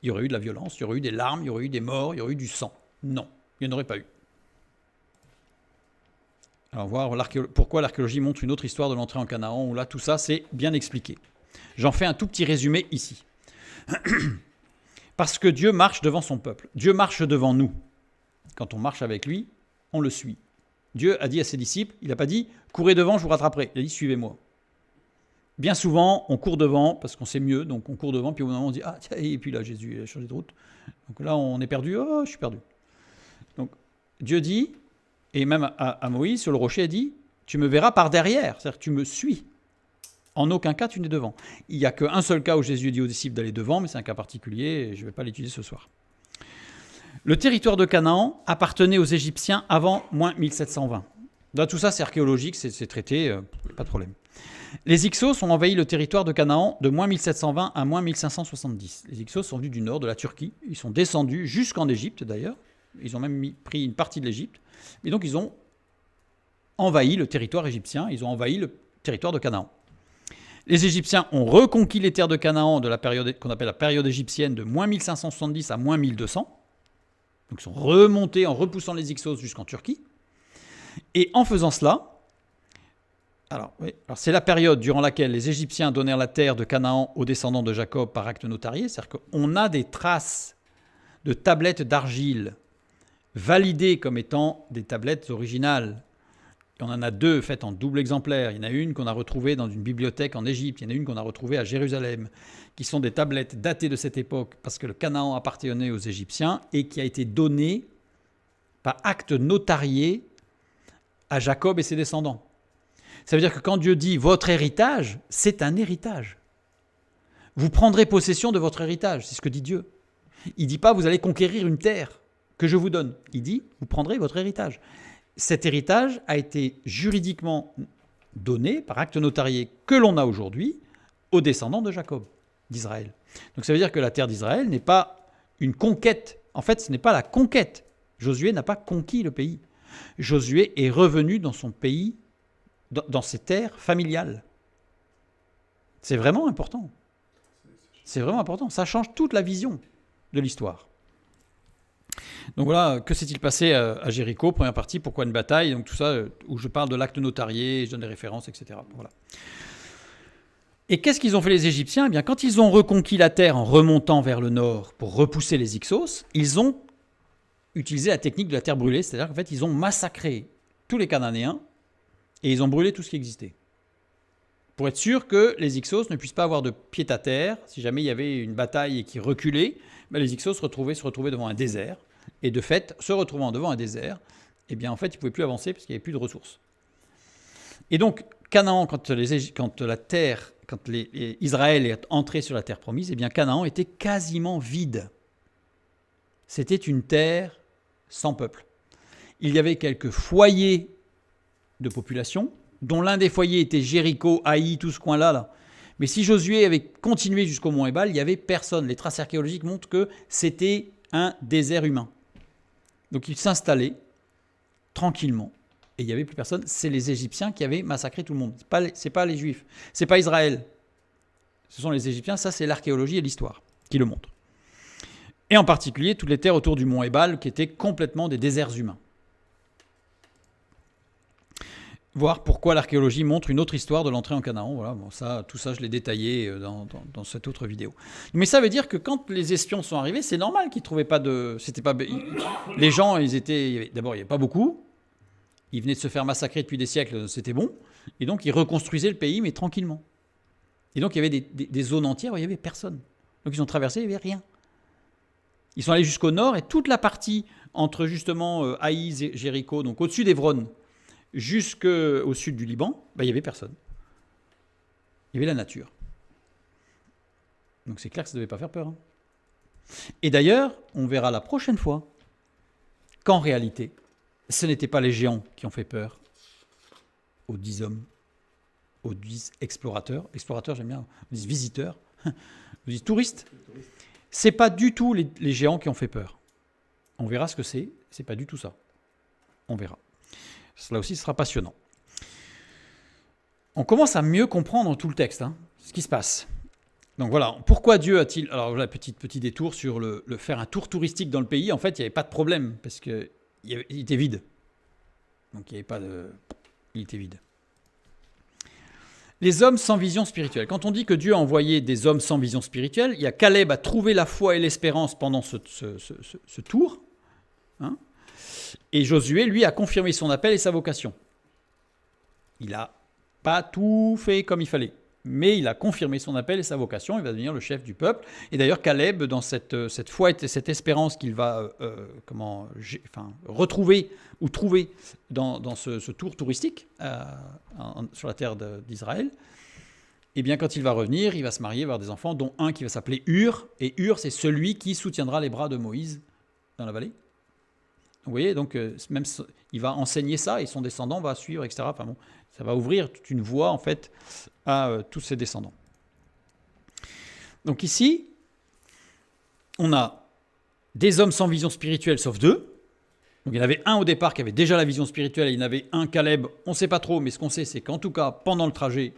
il y aurait eu de la violence, il y aurait eu des larmes, il y aurait eu des morts, il y aurait eu du sang. Non, il n'y en aurait pas eu. Alors, voir pourquoi l'archéologie montre une autre histoire de l'entrée en Canaan, où là, tout ça, c'est bien expliqué. J'en fais un tout petit résumé ici. Parce que Dieu marche devant son peuple. Dieu marche devant nous. Quand on marche avec lui, on le suit. Dieu a dit à ses disciples, il n'a pas dit « courez devant, je vous rattraperai ». Il a dit « suivez-moi ». Bien souvent, on court devant parce qu'on sait mieux, donc on court devant, puis au bout d'un moment, on dit « ah, tiens, et puis là, Jésus a changé de route ». Donc là, on est perdu, « oh, je suis perdu ». Donc, Dieu dit, et même à Moïse, sur le rocher, il dit « tu me verras par derrière », c'est-à-dire « tu me suis ». En aucun cas, tu n'es devant. Il n'y a qu'un seul cas où Jésus dit aux disciples d'aller devant, mais c'est un cas particulier et je ne vais pas l'étudier ce soir. Le territoire de Canaan appartenait aux Égyptiens avant moins 1720. Là, tout ça, c'est archéologique, c'est traité, pas de problème. Les Hyksos ont envahi le territoire de Canaan de moins 1720 à moins 1570. Les Hyksos sont venus du nord, de la Turquie. Ils sont descendus jusqu'en Égypte, d'ailleurs. Ils ont même pris une partie de l'Égypte. Et donc, ils ont envahi le territoire égyptien. Ils ont envahi le territoire de Canaan. Les Égyptiens ont reconquis les terres de Canaan de la période qu'on appelle la période égyptienne de moins 1570 à moins 1200. Donc, ils sont remontés en repoussant les Hyksos jusqu'en Turquie. Et en faisant cela, alors c'est la période durant laquelle les Égyptiens donnèrent la terre de Canaan aux descendants de Jacob par acte notarié. C'est-à-dire qu'on a des traces de tablettes d'argile validées comme étant des tablettes originales. On en a deux faites en double exemplaire. Il y en a une qu'on a retrouvée dans une bibliothèque en Égypte. Il y en a une qu'on a retrouvée à Jérusalem, qui sont des tablettes datées de cette époque parce que le Canaan appartenait aux Égyptiens et qui a été donnée par acte notarié à Jacob et ses descendants. Ça veut dire que quand Dieu dit « votre héritage », c'est un héritage. Vous prendrez possession de votre héritage, c'est ce que dit Dieu. Il ne dit pas « vous allez conquérir une terre que je vous donne ». Il dit « vous prendrez votre héritage ». Cet héritage a été juridiquement donné par acte notarié que l'on a aujourd'hui aux descendants de Jacob, d'Israël. Donc ça veut dire que la terre d'Israël n'est pas une conquête. En fait, ce n'est pas la conquête. Josué n'a pas conquis le pays. Josué est revenu dans son pays, dans ses terres familiales. C'est vraiment important. C'est vraiment important. Ça change toute la vision de l'histoire. Donc voilà, que s'est-il passé à Jéricho, première partie, pourquoi une bataille, donc tout ça, où je parle de l'acte notarié, je donne des références, etc. Voilà. Et qu'est-ce qu'ils ont fait les Égyptiens ? Eh bien, quand ils ont reconquis la terre en remontant vers le nord pour repousser les Hyksos, ils ont utilisé la technique de la terre brûlée, c'est-à-dire qu'en fait, ils ont massacré tous les Cananéens et ils ont brûlé tout ce qui existait. Pour être sûr que les Hyksos ne puissent pas avoir de pied-à-terre, si jamais il y avait une bataille et qu'ils reculaient, ben les Hyksos se retrouvaient devant un désert. Et de fait, se retrouvant devant un désert, eh bien en fait, ils ne pouvaient plus avancer parce qu'il n'y avait plus de ressources. Et donc, Canaan, quand Israël est entré sur la terre promise, eh bien Canaan était quasiment vide. C'était une terre sans peuple. Il y avait quelques foyers de population, dont l'un des foyers était Jéricho, Haï, tout ce coin-là. Là. Mais si Josué avait continué jusqu'au mont Ébal, il n'y avait personne. Les traces archéologiques montrent que c'était un désert humain. Donc il s'installait tranquillement et il n'y avait plus personne. C'est les Égyptiens qui avaient massacré tout le monde. C'est pas les Juifs, c'est pas Israël. Ce sont les Égyptiens, ça c'est l'archéologie et l'histoire qui le montrent. Et en particulier toutes les terres autour du mont Ébal qui étaient complètement des déserts humains. Voir pourquoi l'archéologie montre une autre histoire de l'entrée en Canaan. Voilà, bon, tout ça, je l'ai détaillé dans cette autre vidéo. Mais ça veut dire que quand les espions sont arrivés, c'est normal qu'ils ne trouvaient pas de... Les gens, d'abord, il n'y avait pas beaucoup. Ils venaient de se faire massacrer depuis des siècles, c'était bon. Et donc, ils reconstruisaient le pays, mais tranquillement. Et donc, il y avait des zones entières où il n'y avait personne. Donc, ils ont traversé, il n'y avait rien. Ils sont allés jusqu'au nord, et toute la partie entre, justement, Haï, Jéricho, donc au-dessus d'Hébron, jusqu'au sud du Liban, il n'y avait personne. Il y avait la nature. Donc c'est clair que ça ne devait pas faire peur. Hein. Et d'ailleurs, on verra la prochaine fois qu'en réalité, ce n'étaient pas les géants qui ont fait peur aux 10 hommes, aux 10 explorateurs. Explorateurs, j'aime bien, aux 10 visiteurs, aux 10 touristes. Ce n'est pas du tout les géants qui ont fait peur. On verra ce que c'est. Ce n'est pas du tout ça. On verra. Cela aussi sera passionnant. On commence à mieux comprendre tout le texte, ce qui se passe. Donc voilà, pourquoi Dieu a-t-il... Alors voilà, petit détour sur le faire un tour touristique dans le pays. En fait, il n'y avait pas de problème, parce qu'il était vide. Donc il n'y avait pas de... Il était vide. Les hommes sans vision spirituelle. Quand on dit que Dieu a envoyé des hommes sans vision spirituelle, il y a Caleb a trouvé la foi et l'espérance pendant ce tour. Et Josué, lui, a confirmé son appel et sa vocation. Il n'a pas tout fait comme il fallait, mais il a confirmé son appel et sa vocation. Il va devenir le chef du peuple. Et d'ailleurs, Caleb, dans cette foi et cette espérance qu'il va retrouver ou trouver dans ce tour touristique sur la terre d'Israël, Et bien quand il va revenir, il va se marier, avoir des enfants, dont un qui va s'appeler Hur. Et Hur, c'est celui qui soutiendra les bras de Moïse dans la vallée. Vous voyez, donc même il va enseigner ça et son descendant va suivre, etc. Enfin bon, ça va ouvrir toute une voie en fait à tous ses descendants. Donc ici, on a des hommes sans vision spirituelle sauf deux. Donc il y en avait un au départ qui avait déjà la vision spirituelle et il y en avait un, Caleb, on ne sait pas trop, mais ce qu'on sait c'est qu'en tout cas pendant le trajet,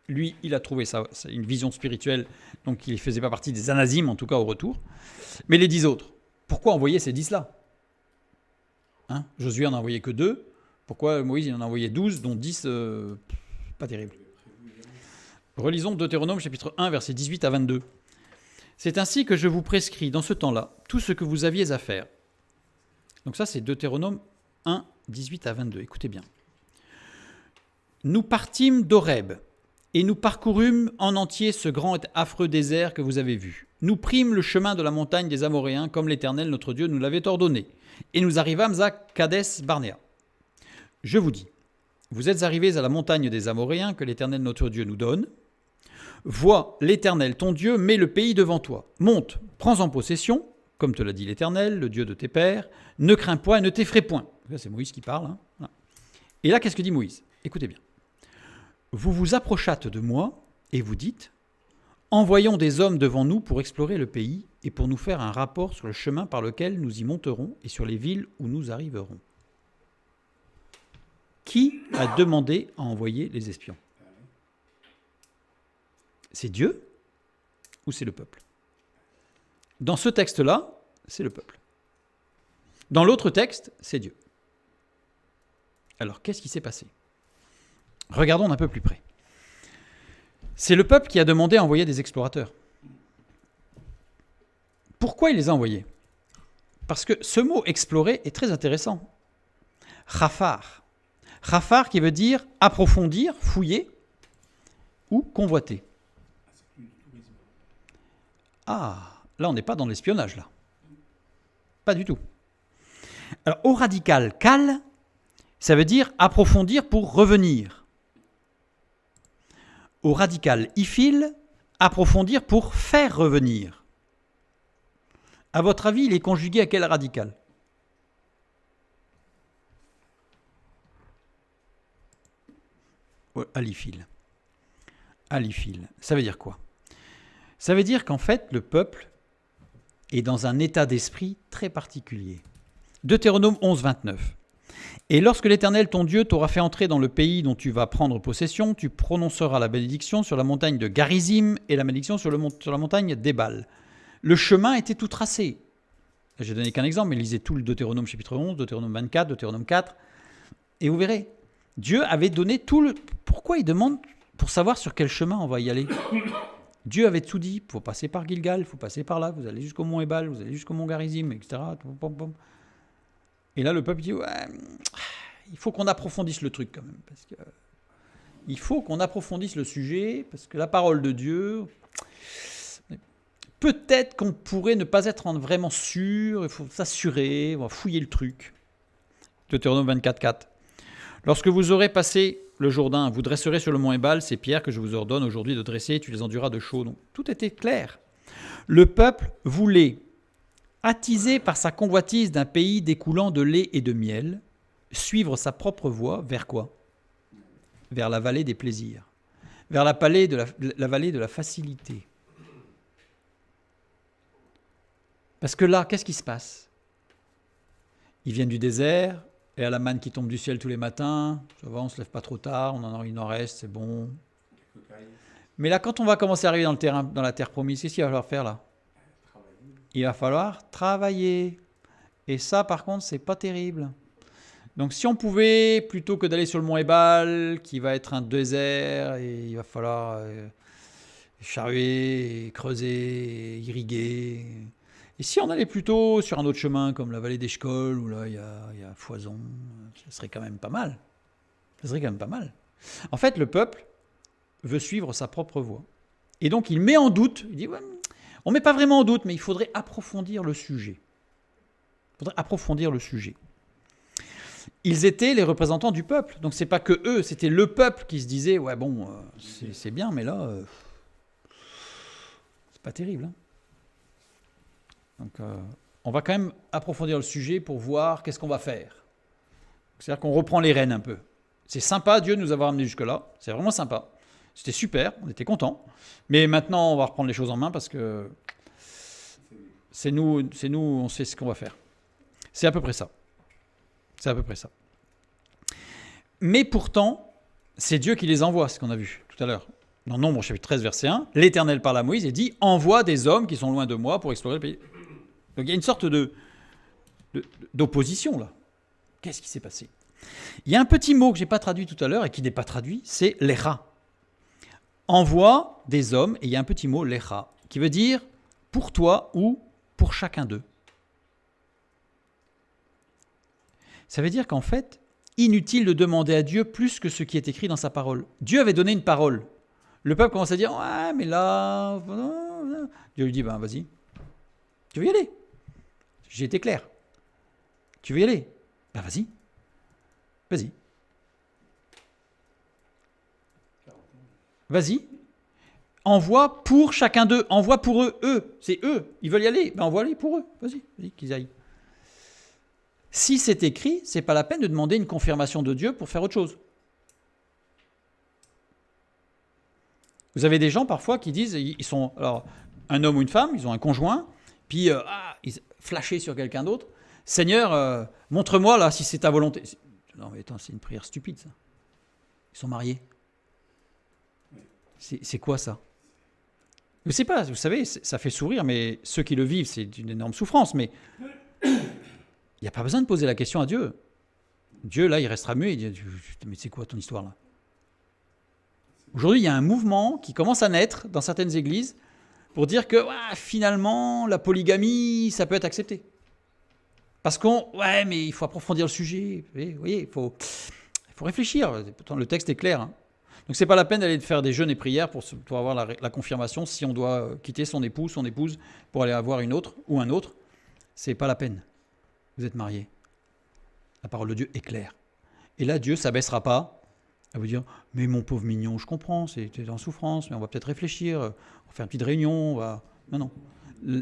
lui il a trouvé ça, une vision spirituelle, donc il ne faisait pas partie des anazimes en tout cas au retour. Mais les 10 autres, pourquoi envoyer ces 10-là ? Josué en a envoyé que 2. Pourquoi Moïse il en a envoyé 12, dont 10 pas terrible. Relisons Deutéronome chapitre 1, versets 18 à 22. C'est ainsi que je vous prescris dans ce temps-là tout ce que vous aviez à faire. Donc ça c'est Deutéronome 1, 18 à 22. Écoutez bien. Nous partîmes d'Horeb et nous parcourûmes en entier ce grand et affreux désert que vous avez vu. Nous prîmes le chemin de la montagne des Amoréens comme l'Éternel notre Dieu nous l'avait ordonné. Et nous arrivâmes à Kadès Barnéa. Je vous dis, vous êtes arrivés à la montagne des Amoréens que l'Éternel notre Dieu nous donne. Vois, l'Éternel ton Dieu met le pays devant toi. Monte, prends-en possession, comme te l'a dit l'Éternel, le Dieu de tes pères. Ne crains point et ne t'effraie point. Là, c'est Moïse qui parle. Et là, qu'est-ce que dit Moïse ? Écoutez bien. Vous vous approchâtes de moi et vous dites, envoyons des hommes devant nous pour explorer le pays et pour nous faire un rapport sur le chemin par lequel nous y monterons et sur les villes où nous arriverons. Qui a demandé à envoyer les espions ? C'est Dieu ou c'est le peuple ? Dans ce texte-là, c'est le peuple. Dans l'autre texte, c'est Dieu. Alors, qu'est-ce qui s'est passé ? Regardons d'un peu plus près. C'est le peuple qui a demandé à envoyer des explorateurs. Pourquoi il les a envoyés ? Parce que ce mot « explorer » est très intéressant. Rafar. Rafar qui veut dire approfondir, fouiller ou convoiter. Ah, là on n'est pas dans l'espionnage là. Pas du tout. Alors au radical kal, ça veut dire approfondir pour revenir. Au radical ifil, approfondir pour faire revenir. À votre avis, il est conjugué à quel radical ? Alifil. Alifil. Ça veut dire quoi ? Ça veut dire qu'en fait, le peuple est dans un état d'esprit très particulier. Deutéronome 11, 29. Et lorsque l'Éternel, ton Dieu, t'aura fait entrer dans le pays dont tu vas prendre possession, tu prononceras la bénédiction sur la montagne de Garizim et la malédiction sur la montagne d'Ébal. Le chemin était tout tracé. J'ai donné qu'un exemple, mais lisez tout le Deutéronome chapitre 11, Deutéronome 24, Deutéronome 4, et vous verrez. Dieu avait donné tout le... Pourquoi il demande pour savoir sur quel chemin on va y aller ? Dieu avait tout dit, il faut passer par Gilgal, il faut passer par là, vous allez jusqu'au mont Ébal, vous allez jusqu'au mont Garizim, etc. Et là, le peuple dit, ouais, il faut qu'on approfondisse le truc quand même. Parce que, il faut qu'on approfondisse le sujet, parce que la parole de Dieu, peut-être qu'on pourrait ne pas être vraiment sûr, il faut s'assurer, on va fouiller le truc. Deutéronome 24, 4. Lorsque vous aurez passé le Jourdain, vous dresserez sur le mont Ébal ces pierres que je vous ordonne aujourd'hui de dresser, tu les enduras de chaux. Donc, tout était clair. Le peuple voulait, attisé par sa convoitise d'un pays découlant de lait et de miel, suivre sa propre voie vers quoi ? Vers la vallée des plaisirs, vers la vallée de la facilité. Parce que là, qu'est-ce qui se passe ? Ils viennent du désert, et à la manne qui tombe du ciel tous les matins, ça va, on ne se lève pas trop tard, il en reste, c'est bon. Mais là, quand on va commencer à arriver dans la terre promise, qu'est-ce qu'il va falloir faire là ? Il va falloir travailler. Et ça, par contre, c'est pas terrible. Donc, si on pouvait, plutôt que d'aller sur le mont Ébal, qui va être un désert, et il va falloir charruer, creuser, irriguer. Et si on allait plutôt sur un autre chemin, comme la vallée d'Eshcol, où là, il y a foison, ça serait quand même pas mal. Ça serait quand même pas mal. En fait, le peuple veut suivre sa propre voie. Et donc, il met en doute, il dit, ouais, on ne met pas vraiment en doute, mais il faudrait approfondir le sujet. Ils étaient les représentants du peuple. Donc, ce n'est pas que eux, c'était le peuple qui se disait, ouais, bon, c'est bien, mais là, c'est pas terrible. Hein. Donc, on va quand même approfondir le sujet pour voir qu'est-ce qu'on va faire. C'est-à-dire qu'on reprend les rênes un peu. C'est sympa, Dieu, de nous avoir amenés jusque-là. C'est vraiment sympa. C'était super, on était contents. Mais maintenant, on va reprendre les choses en main parce que c'est nous, on sait ce qu'on va faire. C'est à peu près ça. C'est à peu près ça. Mais pourtant, c'est Dieu qui les envoie, c'est ce qu'on a vu tout à l'heure. Dans Nombre, chapitre 13, verset 1, l'Éternel parle à Moïse et dit « Envoie des hommes qui sont loin de moi pour explorer le pays. » Donc il y a une sorte d'opposition là. Qu'est-ce qui s'est passé? Il y a un petit mot que je n'ai pas traduit tout à l'heure et qui n'est pas traduit, c'est « lecha ». Envoie des hommes, et il y a un petit mot « lecha » qui veut dire « pour toi » ou « pour chacun d'eux ». Ça veut dire qu'en fait, inutile de demander à Dieu plus que ce qui est écrit dans sa parole. Dieu avait donné une parole. Le peuple commence à dire « ouais, mais là... » Dieu lui dit « ben vas-y, tu veux y aller? J'ai été clair. Tu veux y aller? Ben vas-y. Vas-y. Vas-y. Envoie pour chacun d'eux. Envoie pour eux. Eux. C'est eux. Ils veulent y aller. Ben envoie-les pour eux. Vas-y. Vas-y, qu'ils aillent. Si c'est écrit, c'est pas la peine de demander une confirmation de Dieu pour faire autre chose. Vous avez des gens parfois qui disent, ils sont, alors, un homme ou une femme, ils ont un conjoint, puis ils flashent sur quelqu'un d'autre. Seigneur, montre-moi là si c'est ta volonté. Non mais attends, c'est une prière stupide ça. Ils sont mariés. C'est quoi ça? Je ne sais pas, vous savez, ça fait sourire, mais ceux qui le vivent, c'est une énorme souffrance. Mais il n'y a pas besoin de poser la question à Dieu. Dieu, là, il restera muet. Il dit, mais c'est quoi ton histoire là? Aujourd'hui, il y a un mouvement qui commence à naître dans certaines églises pour dire que finalement, la polygamie, ça peut être accepté. Parce mais il faut approfondir le sujet. Vous voyez, il faut réfléchir. Pourtant, le texte est clair. Hein. Donc, ce n'est pas la peine d'aller faire des jeûnes et prières pour avoir la confirmation si on doit quitter son époux, son épouse, pour aller avoir une autre ou un autre. Ce n'est pas la peine. Vous êtes mariés. La parole de Dieu est claire. Et là, Dieu ne s'abaissera pas à vous dire « Mais mon pauvre mignon, je comprends, tu es en souffrance, mais on va peut-être réfléchir, on va faire une petite réunion. » Non.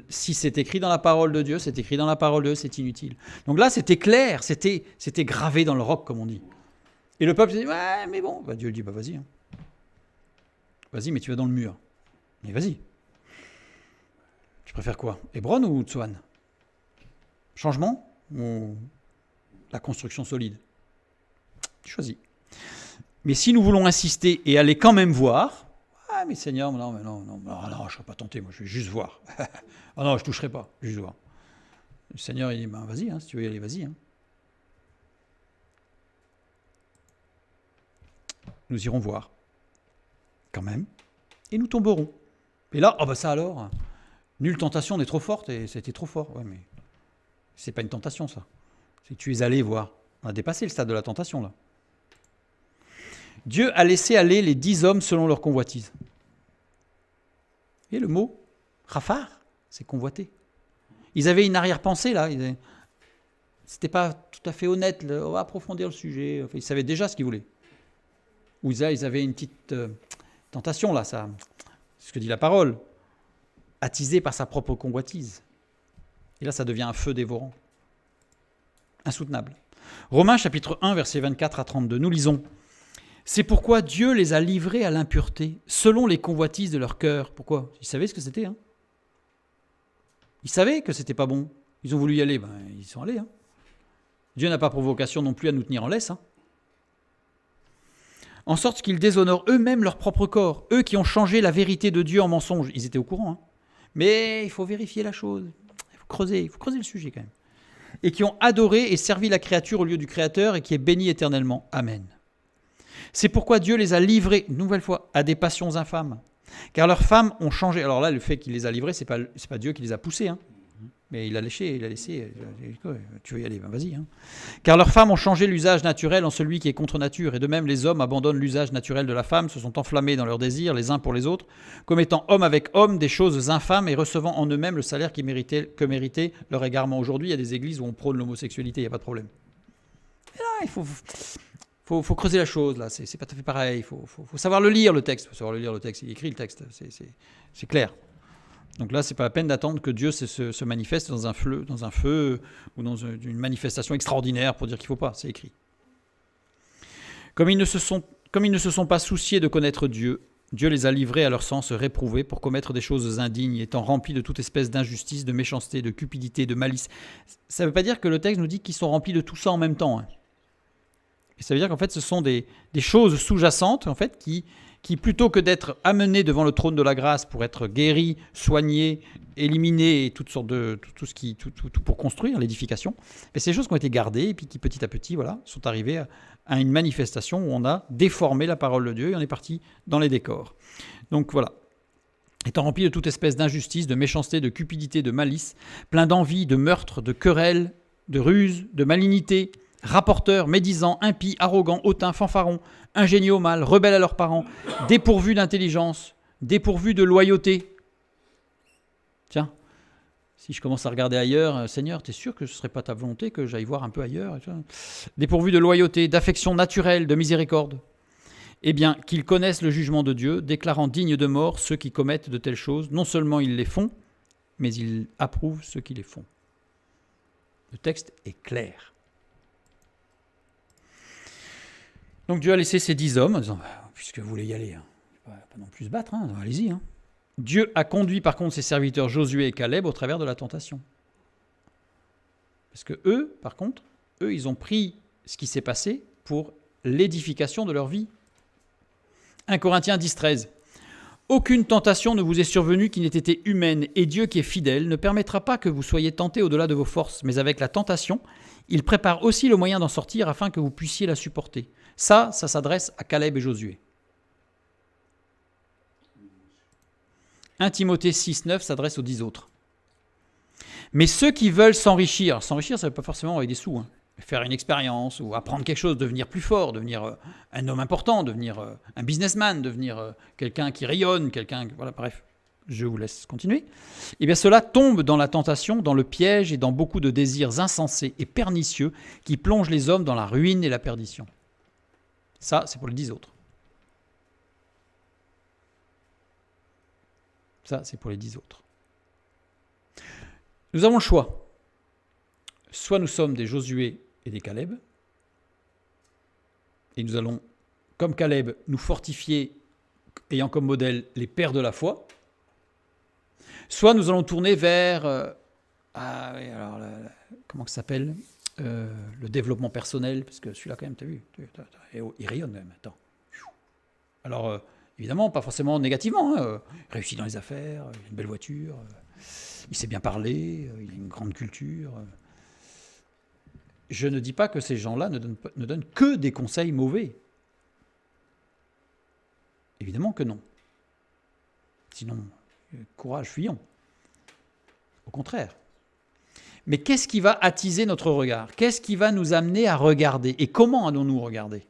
Si c'est écrit dans la parole de Dieu, c'est écrit dans la parole de Dieu, c'est inutile. Donc là, c'était clair, c'était gravé dans le roc, comme on dit. Et le peuple dit « Ouais, mais bon. » Dieu lui dit « Vas-y. Hein. Vas-y, mais tu vas dans le mur. Mais vas-y. Tu préfères quoi? Hébron ou Tsoan? Changement ou la construction solide? Tu choisis. Mais si nous voulons insister et aller quand même voir, mais Seigneur, non, je ne serai pas tenté, moi je vais juste voir. Non, je ne toucherai pas, juste voir. Le Seigneur, il dit, vas-y, hein, si tu veux y aller, vas-y. Hein. Nous irons voir, quand même, et nous tomberons. Et là, ça alors, nulle tentation n'est trop forte, et c'était trop fort. Ouais, mais c'est pas une tentation, ça. C'est que tu es allé voir. On a dépassé le stade de la tentation, là. Dieu a laissé aller les 10 hommes selon leur convoitise. Et le mot rafar, c'est convoiter. Ils avaient une arrière-pensée là. C'était pas tout à fait honnête. On va approfondir le sujet. Enfin, ils savaient déjà ce qu'ils voulaient. Ou ils avaient une petite tentation là. Ça, c'est ce que dit la parole. Attisé par sa propre convoitise. Et là, ça devient un feu dévorant. Insoutenable. Romains chapitre 1, versets 24 à 32. Nous lisons. C'est pourquoi Dieu les a livrés à l'impureté, selon les convoitises de leur cœur. Pourquoi? Ils savaient ce que c'était. Hein. Ils savaient que c'était pas bon. Ils ont voulu y aller, ils sont allés. Hein. Dieu n'a pas pour vocation non plus à nous tenir en laisse. Hein. En sorte qu'ils déshonorent eux-mêmes leur propre corps. Eux qui ont changé la vérité de Dieu en mensonge. Ils étaient au courant. Hein. Mais il faut vérifier la chose. Il faut creuser le sujet quand même. Et qui ont adoré et servi la créature au lieu du Créateur et qui est béni éternellement. Amen. C'est pourquoi Dieu les a livrés, une nouvelle fois, à des passions infâmes. Car leurs femmes ont changé. Alors là, le fait qu'il les a livrés, c'est pas Dieu qui les a poussés. Hein. Mais il a laissé. Tu veux y aller, vas-y. Hein. Car leurs femmes ont changé l'usage naturel en celui qui est contre nature. Et de même, les hommes abandonnent l'usage naturel de la femme, se sont enflammés dans leurs désirs les uns pour les autres, commettant homme avec homme des choses infâmes et recevant en eux-mêmes le salaire que méritait leur égarement. Aujourd'hui, il y a des églises où on prône l'homosexualité, il n'y a pas de problème. Mais là, il faut creuser la chose, là. C'est pas tout à fait pareil. Il faut savoir le lire, le texte. Il faut savoir le lire, le texte. Il écrit le texte. C'est clair. Donc là, c'est pas la peine d'attendre que Dieu se manifeste dans un feu ou dans une manifestation extraordinaire pour dire qu'il ne faut pas. C'est écrit. Comme ils ne se sont pas souciés de connaître Dieu, Dieu les a livrés à leur sens réprouvé pour commettre des choses indignes, étant remplis de toute espèce d'injustice, de méchanceté, de cupidité, de malice. Ça ne veut pas dire que le texte nous dit qu'ils sont remplis de tout ça en même temps. Hein. Et ça veut dire qu'en fait, ce sont des choses sous-jacentes en fait, qui, plutôt que d'être amenés devant le trône de la grâce pour être guéris, soignés, éliminés, et toutes sortes de tout pour construire l'édification, mais c'est des choses qui ont été gardées et puis qui petit à petit sont arrivées à une manifestation où on a déformé la parole de Dieu et on est parti dans les décors. Donc voilà. Étant rempli de toute espèce d'injustice, de méchanceté, de cupidité, de malice, plein d'envie, de meurtre, de querelles, de ruse, de malignité, rapporteurs, médisants, impies, arrogants, hautains, fanfarons, ingénieux au mal, rebelles à leurs parents, dépourvus d'intelligence, dépourvus de loyauté. Tiens, si je commence à regarder ailleurs, Seigneur, t'es sûr que ce ne serait pas ta volonté que j'aille voir un peu ailleurs? Dépourvus de loyauté, d'affection naturelle, de miséricorde. Eh bien, qu'ils connaissent le jugement de Dieu, déclarant dignes de mort ceux qui commettent de telles choses. Non seulement ils les font, mais ils approuvent ceux qui les font. Le texte est clair. Donc Dieu a laissé ces 10 hommes, en disant, puisque vous voulez y aller, pas non plus se battre, allez-y. Dieu a conduit par contre ses serviteurs Josué et Caleb au travers de la tentation. Parce que eux, par contre, ils ont pris ce qui s'est passé pour l'édification de leur vie. 1 Corinthiens 10, 13. Aucune tentation ne vous est survenue qui n'ait été humaine, et Dieu qui est fidèle ne permettra pas que vous soyez tentés au-delà de vos forces, mais avec la tentation, il prépare aussi le moyen d'en sortir afin que vous puissiez la supporter. Ça s'adresse à Caleb et Josué. 1 Timothée 6, 9 s'adresse aux 10 autres. Mais ceux qui veulent s'enrichir, ça ne veut pas forcément avec des sous, faire une expérience ou apprendre quelque chose, devenir plus fort, devenir un homme important, devenir un businessman, devenir quelqu'un qui rayonne, bref, je vous laisse continuer. Eh bien, cela tombe dans la tentation, dans le piège et dans beaucoup de désirs insensés et pernicieux qui plongent les hommes dans la ruine et la perdition. Ça, c'est pour les 10 autres. Ça, c'est pour les 10 autres. Nous avons le choix. Soit nous sommes des Josué et des Caleb, et nous allons, comme Caleb, nous fortifier, ayant comme modèle les pères de la foi, soit nous allons tourner vers, comment ça s'appelle, le développement personnel, parce que celui-là, quand même, t'as vu, il rayonne quand même. Attends. Alors, évidemment, pas forcément négativement. Réussit dans les affaires, il a une belle voiture, il sait bien parler, il a une grande culture. Je ne dis pas que ces gens-là ne donnent que des conseils mauvais. Évidemment que non. Sinon, courage, fuyons. Au contraire. Mais qu'est-ce qui va attiser notre regard? Qu'est-ce qui va nous amener à regarder? Et comment allons-nous regarder?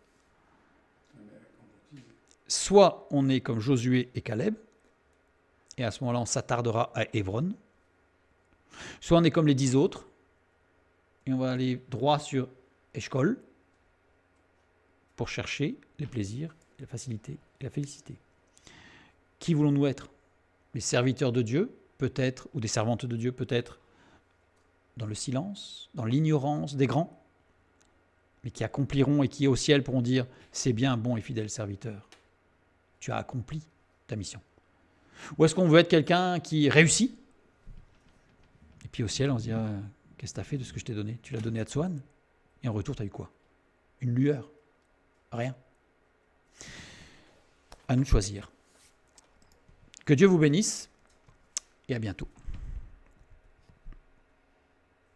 Soit on est comme Josué et Caleb, et à ce moment-là, on s'attardera à Hébron. Soit on est comme les 10 autres, et on va aller droit sur Eshkol pour chercher les plaisirs, la facilité et la félicité. Qui voulons-nous être? Les serviteurs de Dieu, peut-être, ou des servantes de Dieu, peut-être, dans le silence, dans l'ignorance des grands, mais qui accompliront et qui au ciel pourront dire « C'est bien, bon et fidèle serviteur, tu as accompli ta mission ». Ou est-ce qu'on veut être quelqu'un qui réussit? Et puis au ciel, on se dira « Qu'est-ce que tu as fait de ce que je t'ai donné? Tu l'as donné à Tsoan, et en retour, tu as eu quoi? Une lueur? Rien. » À nous de choisir. Que Dieu vous bénisse, et à bientôt.